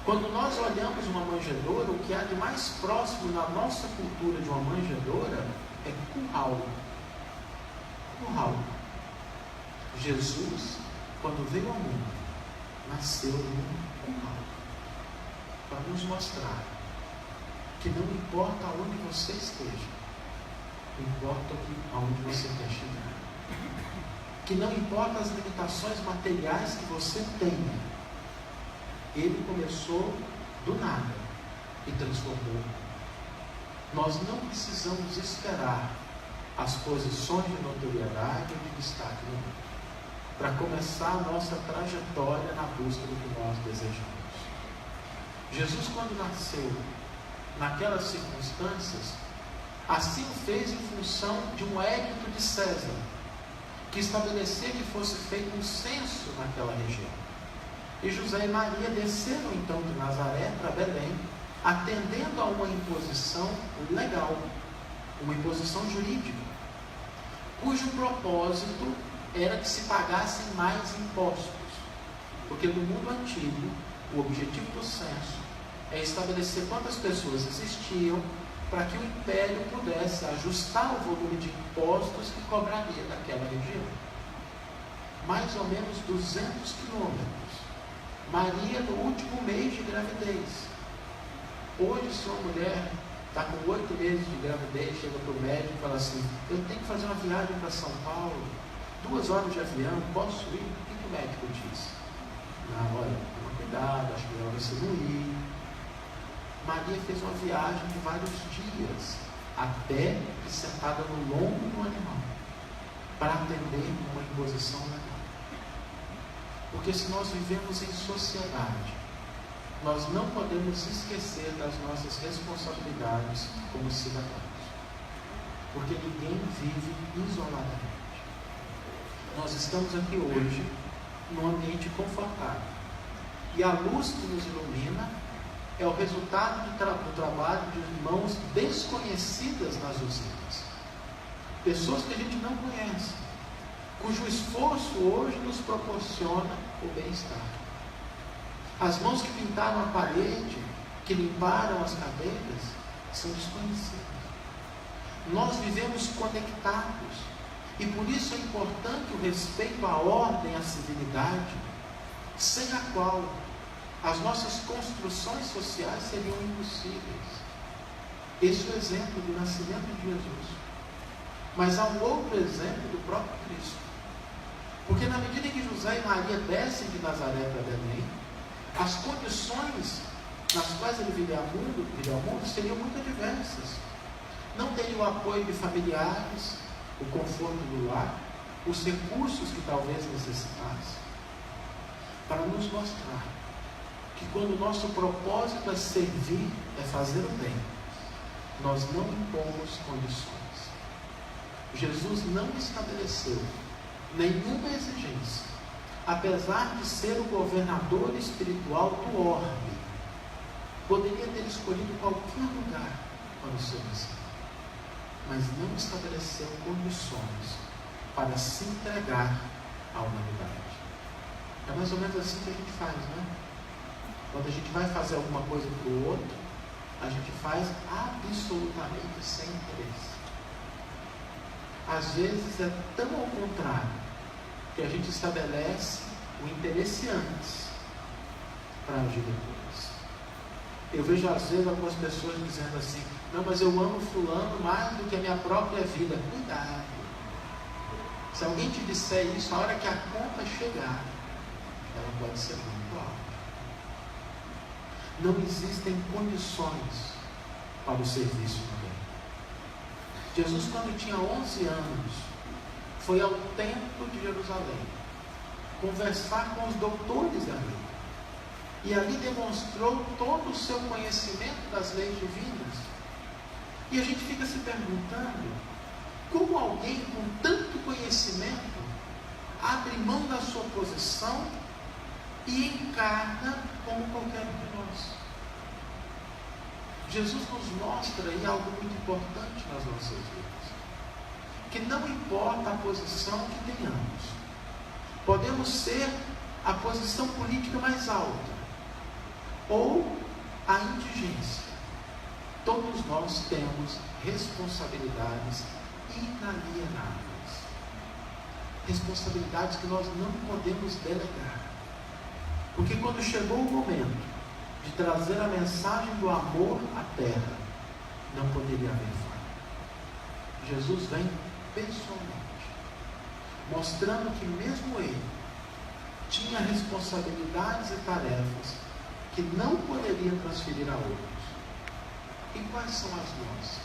quando nós olhamos uma manjedoura, o que há de mais próximo na nossa cultura de uma manjedoura é curral. Curral. Jesus, quando veio ao mundo, nasceu num curral, para nos mostrar que não importa aonde você esteja, importa aonde você quer chegar. Que não importa as limitações materiais que você tenha, ele começou do nada e transformou. Nós não precisamos esperar as posições de notoriedade ou de destaque no mundo para começar a nossa trajetória na busca do que nós desejamos. Jesus, quando nasceu naquelas circunstâncias, assim o fez em função de um edito de César, que estabelecia que fosse feito um censo naquela região. E José e Maria desceram então de Nazaré para Belém, atendendo a uma imposição legal. uma imposição jurídica, cujo propósito era que se pagassem mais impostos. Porque no mundo antigo, o objetivo do censo é estabelecer quantas pessoas existiam para que o império pudesse ajustar o volume de impostos que cobraria daquela região. Mais ou menos 200 quilômetros. Maria no último mês de gravidez. Hoje, se uma mulher está com 8 meses de gravidez, chega para o médico e fala assim: eu tenho que fazer uma viagem para São Paulo, 2 horas de avião, posso ir? O que o médico diz? Não, olha, toma cuidado, acho que melhor você não ir. Maria fez uma viagem de vários dias, até que sentada no lombo do animal, para atender uma imposição legal. Porque se nós vivemos em sociedade, nós não podemos esquecer das nossas responsabilidades como cidadãos. Porque ninguém vive isoladamente. Nós estamos aqui hoje num ambiente confortável. E a luz que nos ilumina é o resultado do trabalho de mãos desconhecidas nas usinas. Pessoas que a gente não conhece, cujo esforço hoje nos proporciona o bem-estar. As mãos que pintaram a parede, que limparam as cadeiras, são desconhecidas. Nós vivemos conectados, e por isso é importante o respeito à ordem, à civilidade, sem a qual as nossas construções sociais seriam impossíveis. Esse é o exemplo do nascimento de Jesus. Mas há um outro exemplo do próprio Cristo. Porque na medida em que José e Maria descem de Nazaré para Belém, as condições nas quais ele viria ao mundo seriam muito diversas. Não teria o apoio de familiares, o conforto do lar, os recursos que talvez necessitasse, para nos mostrar que quando o nosso propósito é servir, é fazer o bem, nós não impomos condições. Jesus não estabeleceu nenhuma exigência, apesar de ser o governador espiritual do orbe. Poderia ter escolhido qualquer lugar para o seu ensino, mas não estabeleceu condições para se entregar à humanidade. É mais ou menos assim que a gente faz, né? Quando a gente vai fazer alguma coisa para o outro, a gente faz absolutamente sem interesse. Às vezes é tão ao contrário, que a gente estabelece o interesse antes para agir depois. Eu vejo às vezes algumas pessoas dizendo assim: não, mas eu amo fulano mais do que a minha própria vida. Cuidado. Se alguém te disser isso, a hora que a conta chegar, ela pode ser muito alta. Não existem condições para o serviço do bem. Jesus, quando tinha 11 anos, foi ao templo de Jerusalém conversar com os doutores da lei. E ali demonstrou todo o seu conhecimento das leis divinas. E a gente fica se perguntando: como alguém com tanto conhecimento abre mão da sua posição e encarna como qualquer um de nós? Jesus nos mostra aí algo muito importante nas nossas vidas. Que não importa a posição que tenhamos, podemos ser a posição política mais alta ou a indigência. Todos nós temos responsabilidades inalienáveis. Responsabilidades que nós não podemos delegar. Porque quando chegou o momento de trazer a mensagem do amor à terra, não poderia haver falha. Jesus vem pessoalmente, mostrando que mesmo ele tinha responsabilidades e tarefas que não poderia transferir a outros. E quais são as nossas?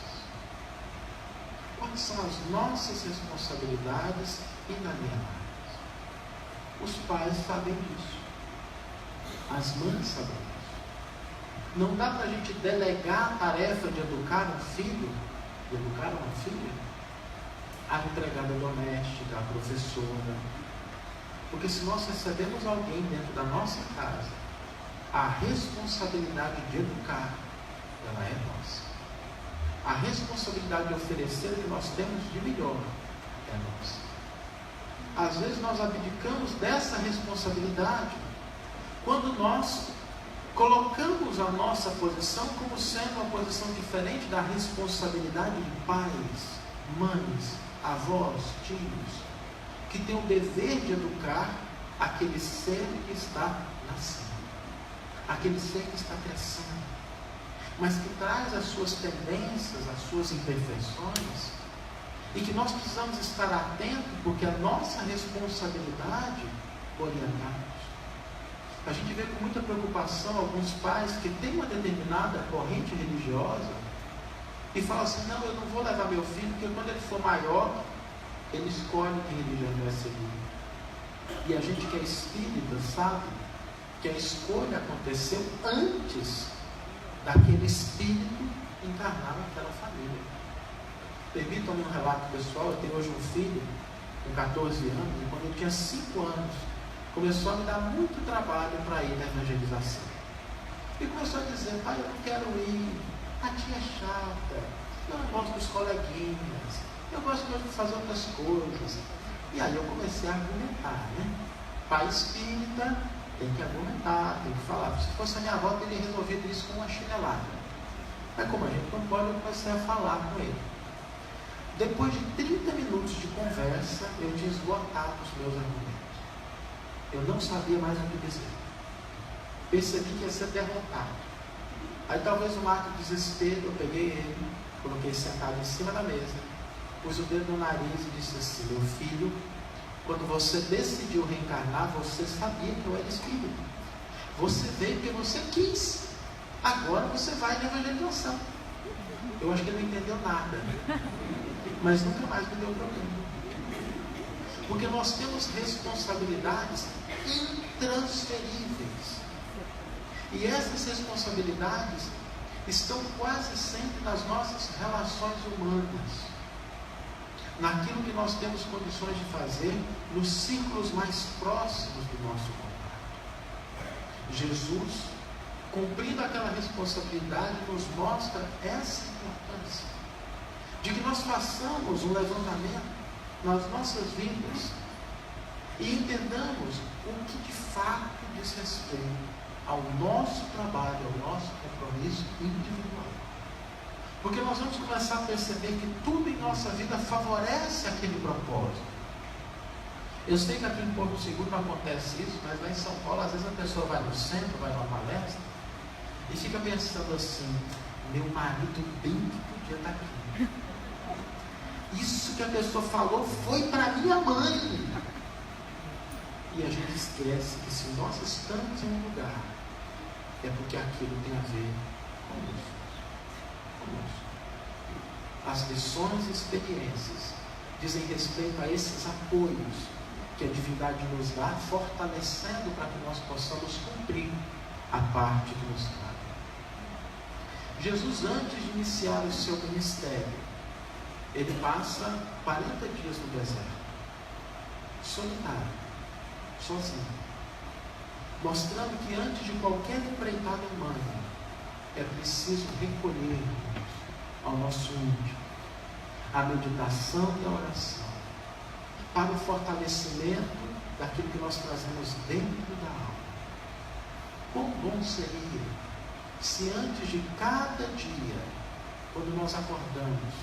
Quais são as nossas responsabilidades inalienáveis? Os pais sabem disso. As mães sabem disso. Não dá para a gente delegar a tarefa de educar um filho, de educar uma filha, à empregada doméstica, à professora. Porque se nós recebemos alguém dentro da nossa casa, a responsabilidade de educar, ela é nossa. a responsabilidade de oferecer o que nós temos de melhor é nossa. Às vezes nós abdicamos dessa responsabilidade quando nós colocamos a nossa posição como sendo uma posição diferente da responsabilidade de pais, mães, avós, tios, que têm o dever de educar aquele ser que está nascendo, aquele ser que está crescendo, mas que traz as suas tendências, as suas imperfeições, e que nós precisamos estar atentos, porque a nossa responsabilidade é orientá-los. A gente vê com muita preocupação alguns pais que têm uma determinada corrente religiosa e falam assim: não, eu não vou levar meu filho, porque quando ele for maior, ele escolhe que religião vai seguir. E a gente que é espírita sabe que a escolha aconteceu antes daquele espírito encarnar naquela família. Permitam-me um relato pessoal. Eu tenho hoje um filho com 14 anos, e quando ele tinha 5 anos, começou a me dar muito trabalho para ir na evangelização. E começou a dizer: pai, eu não quero ir, a tia é chata, eu não gosto dos coleguinhas, eu gosto de fazer outras coisas. E aí eu comecei a argumentar, né? Pai espírita tem que argumentar, tem que falar. Se fosse a minha avó, teria resolvido isso com uma chinelada. Mas como a gente não pode, eu comecei a falar com ele. Depois de 30 minutos de conversa, eu tinha esgotado os meus argumentos. Eu não sabia mais o que dizer. Percebi que ia ser derrotado. Aí talvez um ato de desespero, eu peguei ele, coloquei sentado em cima da mesa, pus o dedo no nariz e disse assim: meu filho, quando você decidiu reencarnar, você sabia que eu era espírito. Você veio porque você quis. Agora você vai na evangelização. Eu acho que ele não entendeu nada, mas nunca mais me deu problema. Porque nós temos responsabilidades intransferíveis. E essas responsabilidades estão quase sempre nas nossas relações humanas, naquilo que nós temos condições de fazer nos círculos mais próximos do nosso contato. Jesus, cumprindo aquela responsabilidade, nos mostra essa importância de que nós façamos um levantamento nas nossas vidas e entendamos o que de fato diz respeito ao nosso trabalho, ao nosso compromisso individual. Porque nós vamos começar a perceber que tudo em nossa vida favorece aquele propósito. Eu sei que aqui em Porto Seguro não acontece isso, mas lá em São Paulo, às vezes a pessoa vai no centro, vai numa palestra e fica pensando assim: meu marido bem que podia estar aqui. Isso que a pessoa falou foi para minha mãe. E a gente esquece que se nós estamos em um lugar, é porque aquilo tem a ver conosco. As lições e experiências dizem respeito a esses apoios que a divindade nos dá, fortalecendo para que nós possamos cumprir a parte que nos cabe. Jesus, antes de iniciar o seu ministério, ele passa 40 dias no deserto, solitário, sozinho, mostrando que antes de qualquer empreitada humana, é preciso recolhermos ao nosso íntimo a meditação e a oração, para o fortalecimento daquilo que nós trazemos dentro da alma. Quão bom seria se antes de cada dia, quando nós acordamos,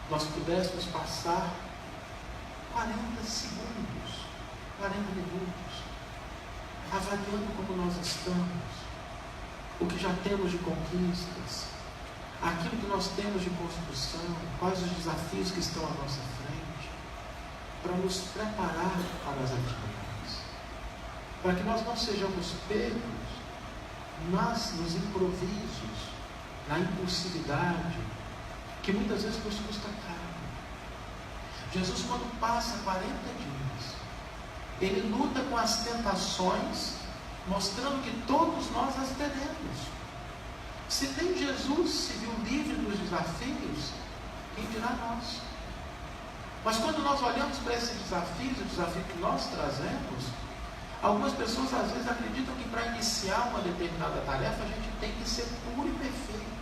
nós pudéssemos passar 40 segundos, 40 minutos, avaliando como nós estamos, o que já temos de conquistas, aquilo que nós temos de construção, quais os desafios que estão à nossa frente, para nos preparar para as atividades, para que nós não sejamos pegos nos improvisos, na impulsividade, que muitas vezes nos custa caro. Jesus, quando passa 40 dias, ele luta com as tentações, mostrando que todos nós as teremos. Se nem Jesus se viu livre dos desafios, quem dirá nós? Mas quando nós olhamos para esses desafios, o desafio que nós trazemos, algumas pessoas às vezes acreditam que para iniciar uma determinada tarefa a gente tem que ser puro e perfeito.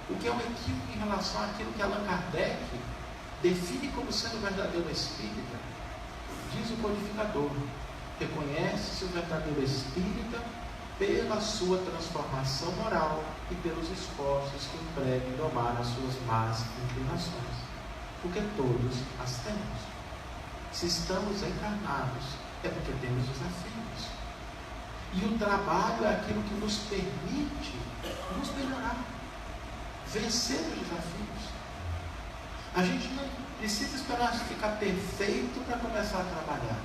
O que é um equívoco em relação àquilo que Allan Kardec define como sendo o verdadeiro espírita. Diz o codificador: reconhece-se o verdadeiro espírita pela sua transformação moral e pelos esforços que emprega em domar as suas más inclinações, porque todos as temos. Se estamos encarnados, é porque temos desafios. E o trabalho é aquilo que nos permite nos melhorar, vencer os desafios. A gente não precisa esperar ficar perfeito para começar a trabalhar.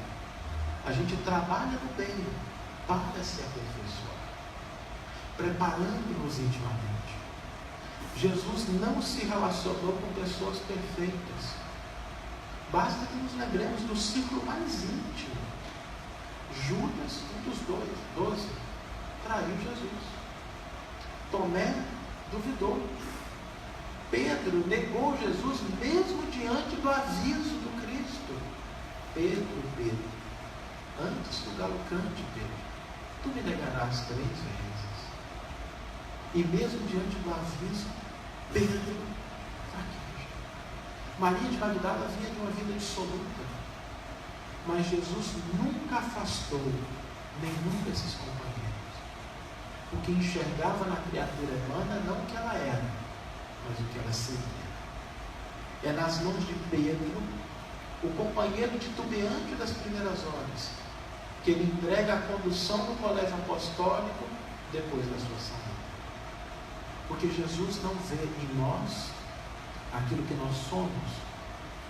A gente trabalha no bem para se aperfeiçoar, preparando-nos intimamente. Jesus não se relacionou com pessoas perfeitas. Basta que nos lembremos do círculo mais íntimo. Judas, um dos 12, traiu Jesus. Tomé duvidou. Pedro negou Jesus mesmo diante do aviso do Cristo. Pedro, antes do galo cante, Pedro, tu me negarás 3 vezes. E mesmo diante do aviso, Pedro fraqueja. Maria de Magdala vinha de uma vida dissoluta, mas Jesus nunca afastou nenhum desses companheiros, porque enxergava na criatura humana não o que ela era, mas o que ela seria. É nas mãos de Pedro, o companheiro titubeante das primeiras horas, que ele entrega a condução do colégio apostólico depois da sua saída. Porque Jesus não vê em nós aquilo que nós somos,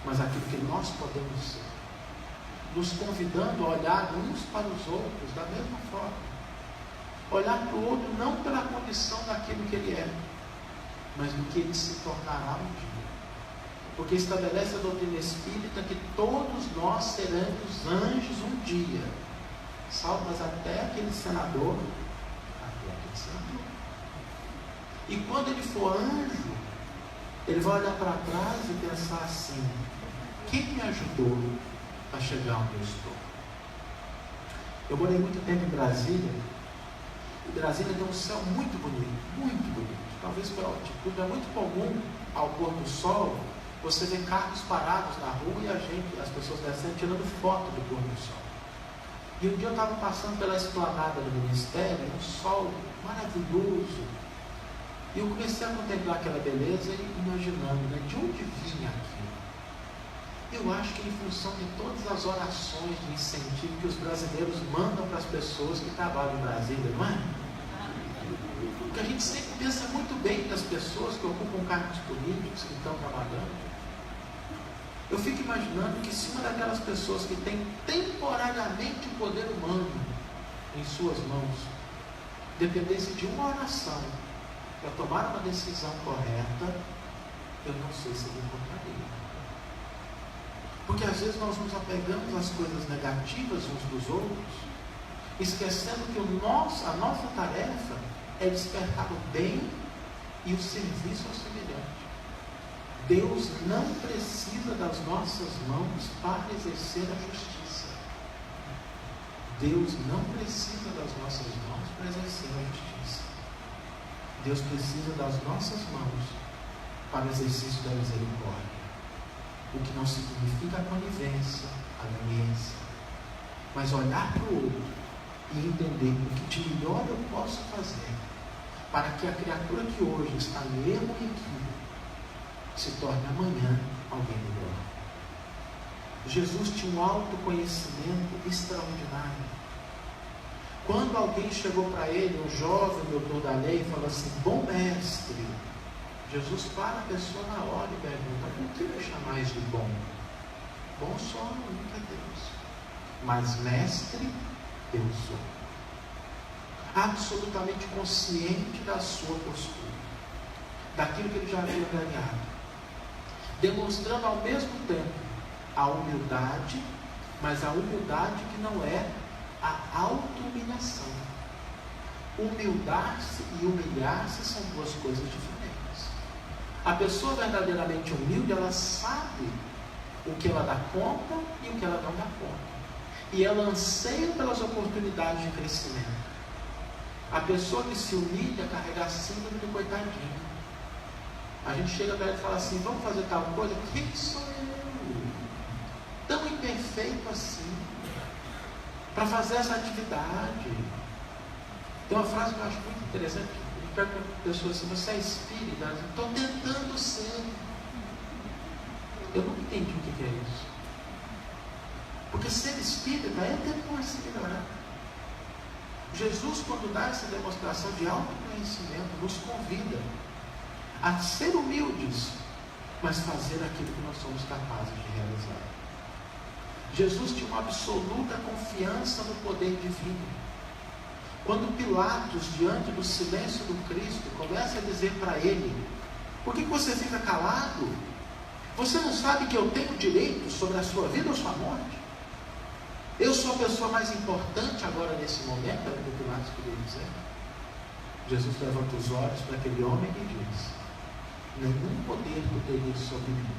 mas aquilo que nós podemos ser, nos convidando a olhar uns para os outros da mesma forma. Olhar para o outro não pela condição daquilo que ele é, mas do que ele se tornará um dia. Porque estabelece a doutrina espírita que todos nós seremos anjos um dia, salvas até aquele senador. E quando ele for anjo, ele vai olhar para trás e pensar assim: quem me ajudou a chegar onde eu estou? Eu morei muito tempo em Brasília, e Brasília tem um céu muito bonito, muito bonito. Talvez pela altitude, é muito comum ao pôr do sol você ver carros parados na rua e as pessoas descendo tirando foto do pôr do sol. E um dia eu estava passando pela esplanada do ministério, um sol maravilhoso, e eu comecei a contemplar aquela beleza e imaginando, de onde vinha aquilo. Eu acho que em função de todas as orações de incentivo que os brasileiros mandam para as pessoas que trabalham em Brasília, não é? Porque a gente sempre pensa muito bem das pessoas que ocupam cargos políticos, que estão trabalhando. Eu fico imaginando que se uma daquelas pessoas que tem temporariamente o poder humano em suas mãos dependesse de uma oração para tomar uma decisão correta, eu não sei se ele encontraria. Porque às vezes nós nos apegamos às coisas negativas uns dos outros, esquecendo que a nossa tarefa é despertar o bem e o serviço ao semelhante. Deus não precisa das nossas mãos para exercer a justiça. Deus não precisa das nossas mãos para exercer a justiça. Deus precisa das nossas mãos para o exercício da misericórdia. O que não significa a conivência, a leniência, mas olhar para o outro e entender o que de melhor eu posso fazer para que a criatura que hoje está no erro e equívoco se torne amanhã alguém melhor. Jesus tinha um autoconhecimento extraordinário. Quando alguém chegou para ele, um jovem doutor da lei, e falou assim: bom mestre, Jesus para a pessoa na hora e pergunta: por que me chamais de bom? Bom só no único é Deus, mas mestre eu sou. Absolutamente consciente da sua postura, daquilo que ele já havia ganhado, demonstrando ao mesmo tempo a humildade, mas a humildade que não é a auto-humilhação. Humildar-se e humilhar-se são duas coisas diferentes. A pessoa verdadeiramente humilde, ela sabe o que ela dá conta e o que ela não dá conta, e ela anseia pelas oportunidades de crescimento. A pessoa que se humilha carrega a síndrome do coitadinho. A gente chega para ele e fala assim, vamos fazer tal coisa. Quem sou eu? Tão imperfeito assim, para fazer essa atividade. Tem uma frase que eu acho muito interessante. A gente pergunta para a pessoa assim, você é espírita? Estou tentando ser. Eu nunca entendi o que é isso. Porque ser espírita é tentar assimilar. Jesus, quando dá essa demonstração de autoconhecimento, nos convida a ser humildes, mas fazer aquilo que nós somos capazes de realizar. Jesus tinha uma absoluta confiança no poder divino. Quando Pilatos, diante do silêncio do Cristo, começa a dizer para ele, por que você fica calado? Você não sabe que eu tenho direito sobre a sua vida ou sua morte? Eu sou a pessoa mais importante agora nesse momento, é o que Pilatos queria dizer. Jesus levanta os olhos para aquele homem e diz, nenhum poder tu teria sobre mim,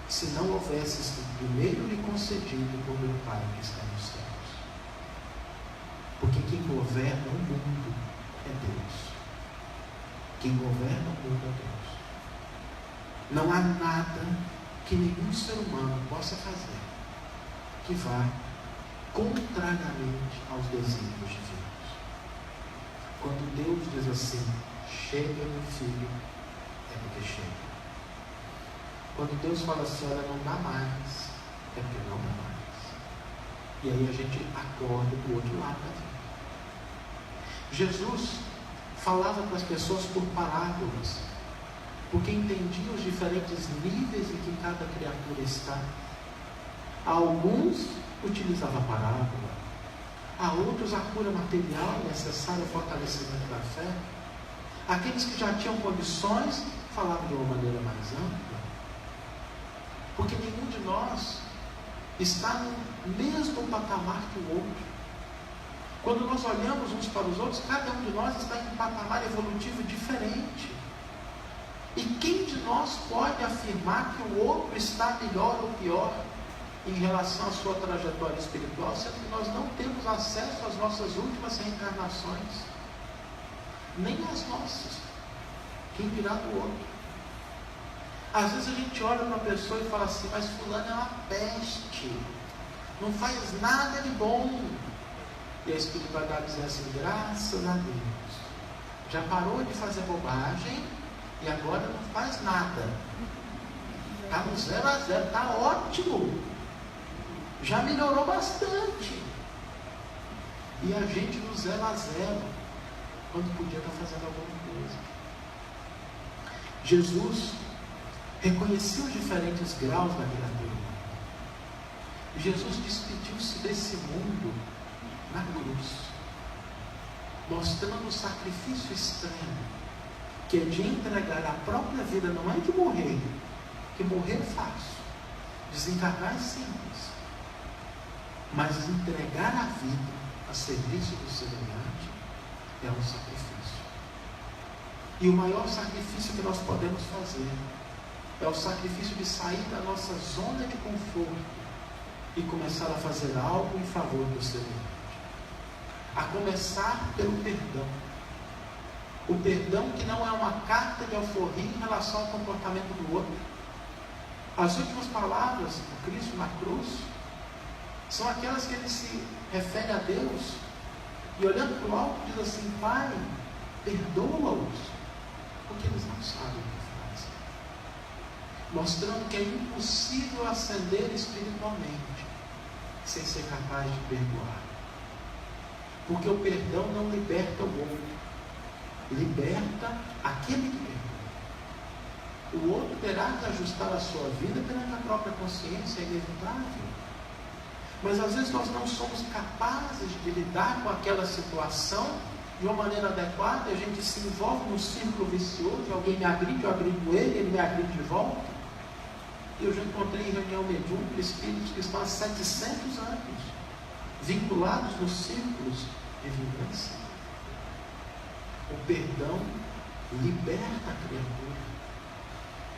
se não houvesse sido primeiro lhe concedido por meu Pai que está nos céus. Porque quem governa o mundo é Deus. Quem governa o mundo é Deus. Não há nada que nenhum ser humano possa fazer que vá contrariamente aos desígnios divinos. Quando Deus diz assim, chega meu filho, é porque chega. Quando Deus fala assim, olha, não dá mais, é porque não dá mais. E aí a gente acorda do outro lado da vida. Jesus falava para as pessoas por parábolas, porque entendia os diferentes níveis em que cada criatura está. A alguns utilizava a parábola, a outros a cura material necessária ao fortalecimento da fé. Aqueles que já tinham condições falavam de uma maneira mais ampla. Porque nenhum de nós está no mesmo patamar que o outro. Quando nós olhamos uns para os outros, cada um de nós está em um patamar evolutivo diferente. E quem de nós pode afirmar que o outro está melhor ou pior em relação à sua trajetória espiritual, sendo que nós não temos acesso às nossas últimas reencarnações, nem às nossas, quem dirá do outro? Às vezes a gente olha para uma pessoa e fala assim, mas fulano é uma peste, não faz nada de bom. E a espiritualidade diz assim, graças a Deus, já parou de fazer bobagem e agora não faz nada. Está no 0 a 0, está ótimo. Já melhorou bastante. E a gente no 0 a 0, quando podia estar fazendo alguma coisa. Jesus reconhecia os diferentes graus da criatura humana. Jesus despediu-se desse mundo na cruz, mostrando o sacrifício extremo, que é de entregar a própria vida, não é de morrer, que morrer é fácil, desencarnar é simples, mas entregar a vida a serviço do semelhante é um sacrifício. E o maior sacrifício que nós podemos fazer é o sacrifício de sair da nossa zona de conforto e começar a fazer algo em favor do semelhante. A começar pelo perdão. O perdão que não é uma carta de alforria em relação ao comportamento do outro. As últimas palavras do Cristo na cruz são aquelas que ele se refere a Deus e olhando para o alto diz assim, Pai, perdoa-os, porque eles não sabem o que fazem. Mostrando que é impossível ascender espiritualmente sem ser capaz de perdoar. Porque o perdão não liberta o outro, liberta aquele que perdoa. O outro terá que ajustar a sua vida perante a própria consciência, é inevitável. Mas às vezes nós não somos capazes de lidar com aquela situação de uma maneira adequada, a gente se envolve num círculo vicioso, alguém me agride, eu agrido ele, ele me agride de volta. E eu já encontrei em reunião mediúnica espíritos que estão há 700 anos vinculados nos círculos de vingança. O perdão liberta a criatura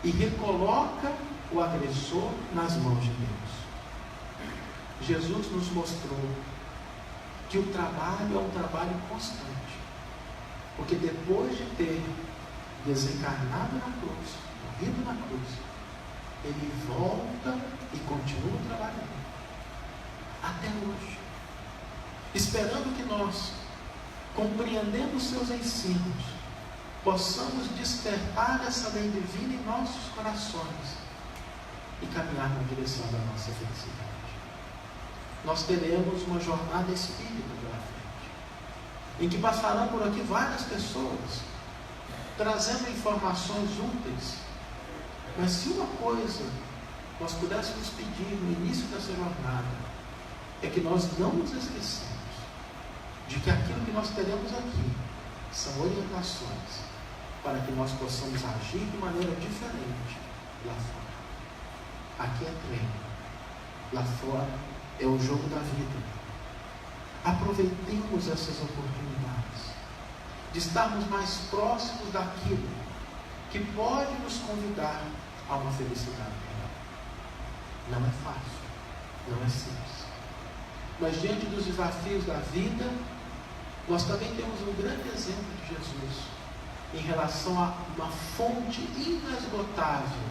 e recoloca o agressor nas mãos de Deus. Jesus nos mostrou que o trabalho é um trabalho constante, porque depois de ter desencarnado na cruz, morrido na cruz, Ele volta e continua trabalhando. Até hoje. Esperando que nós, compreendendo os seus ensinos, possamos despertar essa lei divina em nossos corações e caminhar na direção da nossa felicidade. Nós teremos uma jornada espírita pela frente, em que passarão por aqui várias pessoas, trazendo informações úteis. Mas se uma coisa nós pudéssemos pedir no início dessa jornada, é que nós não nos esqueçamos de que aquilo que nós teremos aqui são orientações para que nós possamos agir de maneira diferente lá fora. Aqui é treino, lá fora é o jogo da vida. Aproveitemos essas oportunidades de estarmos mais próximos daquilo que pode nos convidar a uma felicidade real. Não é fácil, não é simples. Mas diante dos desafios da vida, nós também temos um grande exemplo de Jesus em relação a uma fonte inesgotável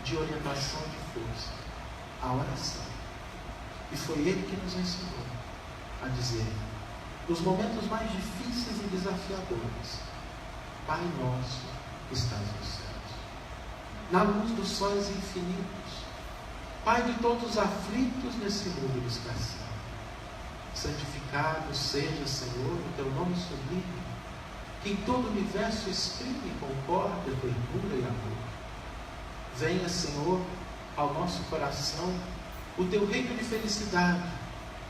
de orientação e de força, a oração. E foi Ele que nos ensinou a dizer, nos momentos mais difíceis e desafiadores, Pai nosso que estás nos céus, na luz dos sóis infinitos, Pai de todos os aflitos nesse mundo de escassez, santificado seja, Senhor, o teu nome sublime, que em todo o universo exprime concórdia, ternura e amor. Venha, Senhor, ao nosso coração o teu reino de felicidade,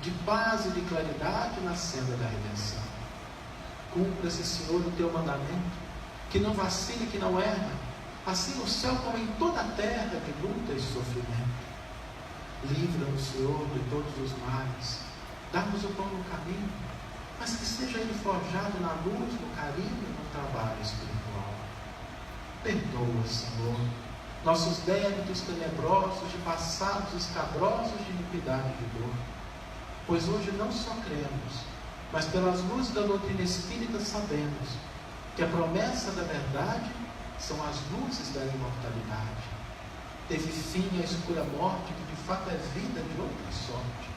de paz e de claridade na senda da redenção. Cumpra-se, Senhor, o teu mandamento, que não vacile, que não erra, assim no céu como em toda a terra de luta e sofrimento. Livra-nos, Senhor, de todos os males, dá-nos o pão no caminho, mas que seja ele forjado na luz, no carinho e no trabalho espiritual. Perdoa, Senhor, nossos débitos tenebrosos de passados escabrosos de iniquidade e de dor, pois hoje não só cremos, mas pelas luzes da doutrina espírita sabemos que a promessa da verdade são as luzes da imortalidade. Teve fim a escura morte, que de fato é vida de outra sorte.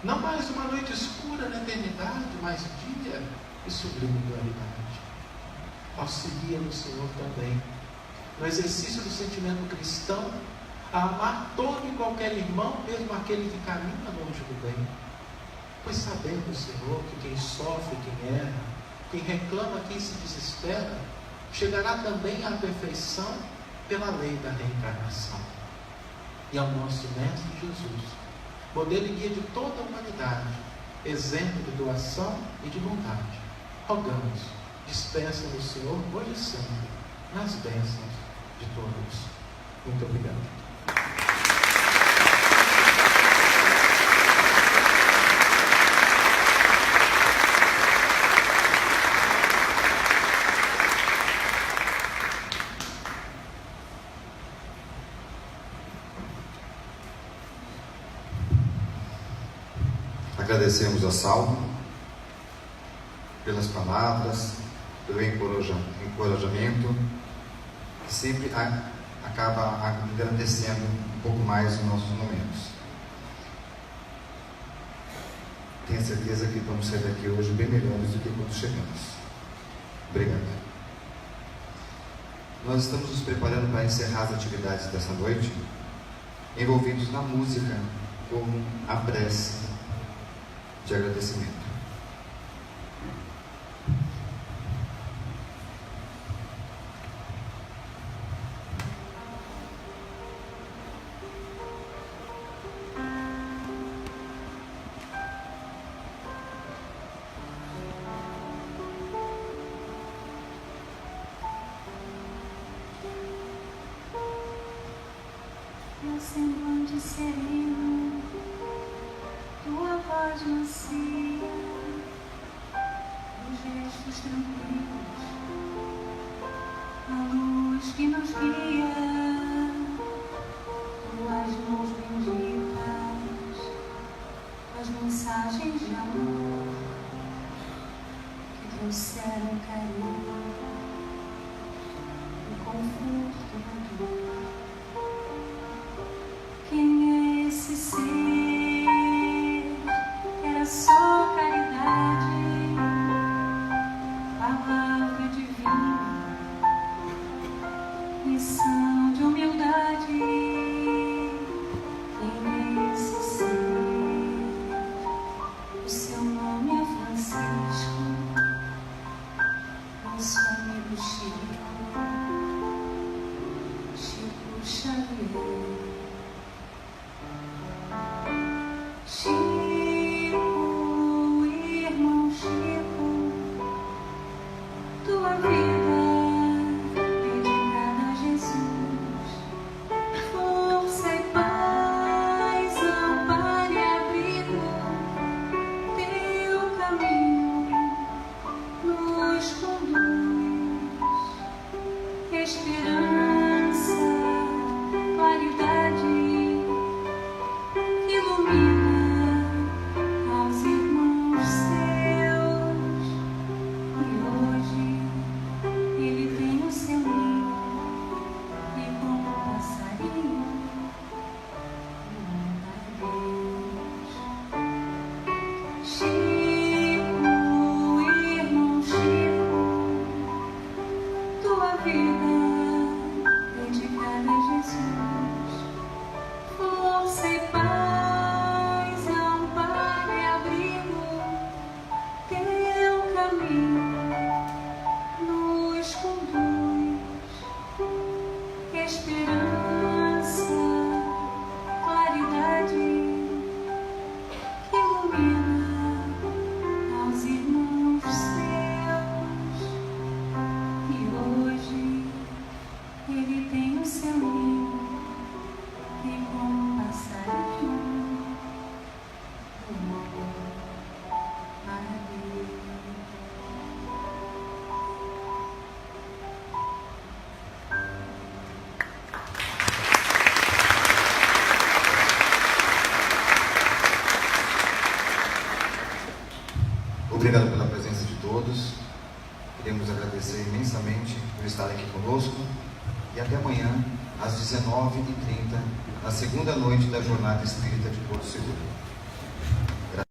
Não mais uma noite escura na eternidade, mas dia e sublime claridade. Auxilia-nos, Senhor, também, no exercício do sentimento cristão, a amar todo e qualquer irmão, mesmo aquele que caminha longe do bem. Pois sabemos, Senhor, que quem sofre, quem erra, quem reclama, quem se desespera, chegará também à perfeição pela lei da reencarnação. E ao nosso Mestre Jesus, modelo e guia de toda a humanidade, exemplo de doação e de bondade, rogamos, dispensa-nos, Senhor, hoje e sempre, nas bênçãos de todos. Muito obrigado. Agradecemos a Salmo pelas palavras, pelo encorajamento, que sempre acaba agradecendo um pouco mais os nossos momentos. Tenho certeza que vamos sair daqui hoje bem melhores do que quando chegamos. Obrigado. Nós estamos nos preparando para encerrar as atividades dessa noite, envolvidos na música como a prece de agradecimento. Meu semblante sereno, tua voz macia, os gestos tranquilos, a luz que nos guia, tuas mãos benditas, as mensagens de amor que trouxeram carinho e conforto. Quem é esse ser? Era só caridade, palavra divina, missão de humildade. Quem é esse ser? O seu nome é Francisco, nosso amigo Chico Xavier. Chico, irmão Chico, tua vida dedicada a Jesus, força e paz, amparo e abrigo, teu caminho nos conduz, esperança, claridade, ilumina aos irmãos seus. E hoje ele tem o seu ninho, e como um passarinho louva a Deus. Chico, irmão Chico, tua vida dedicada a Jesus, força e paz, amparo e abrigo, teu caminho nos conduz, esperança, claridade, ilumina aos irmãos seus. E hoje ele tem o seu ninho, e como um passarinho voa para Deus. Obrigado pela presença de todos. Queremos agradecer imensamente por estar aqui conosco. E até amanhã, às 19h30, na segunda noite da Jornada Espírita de Porto Seguro.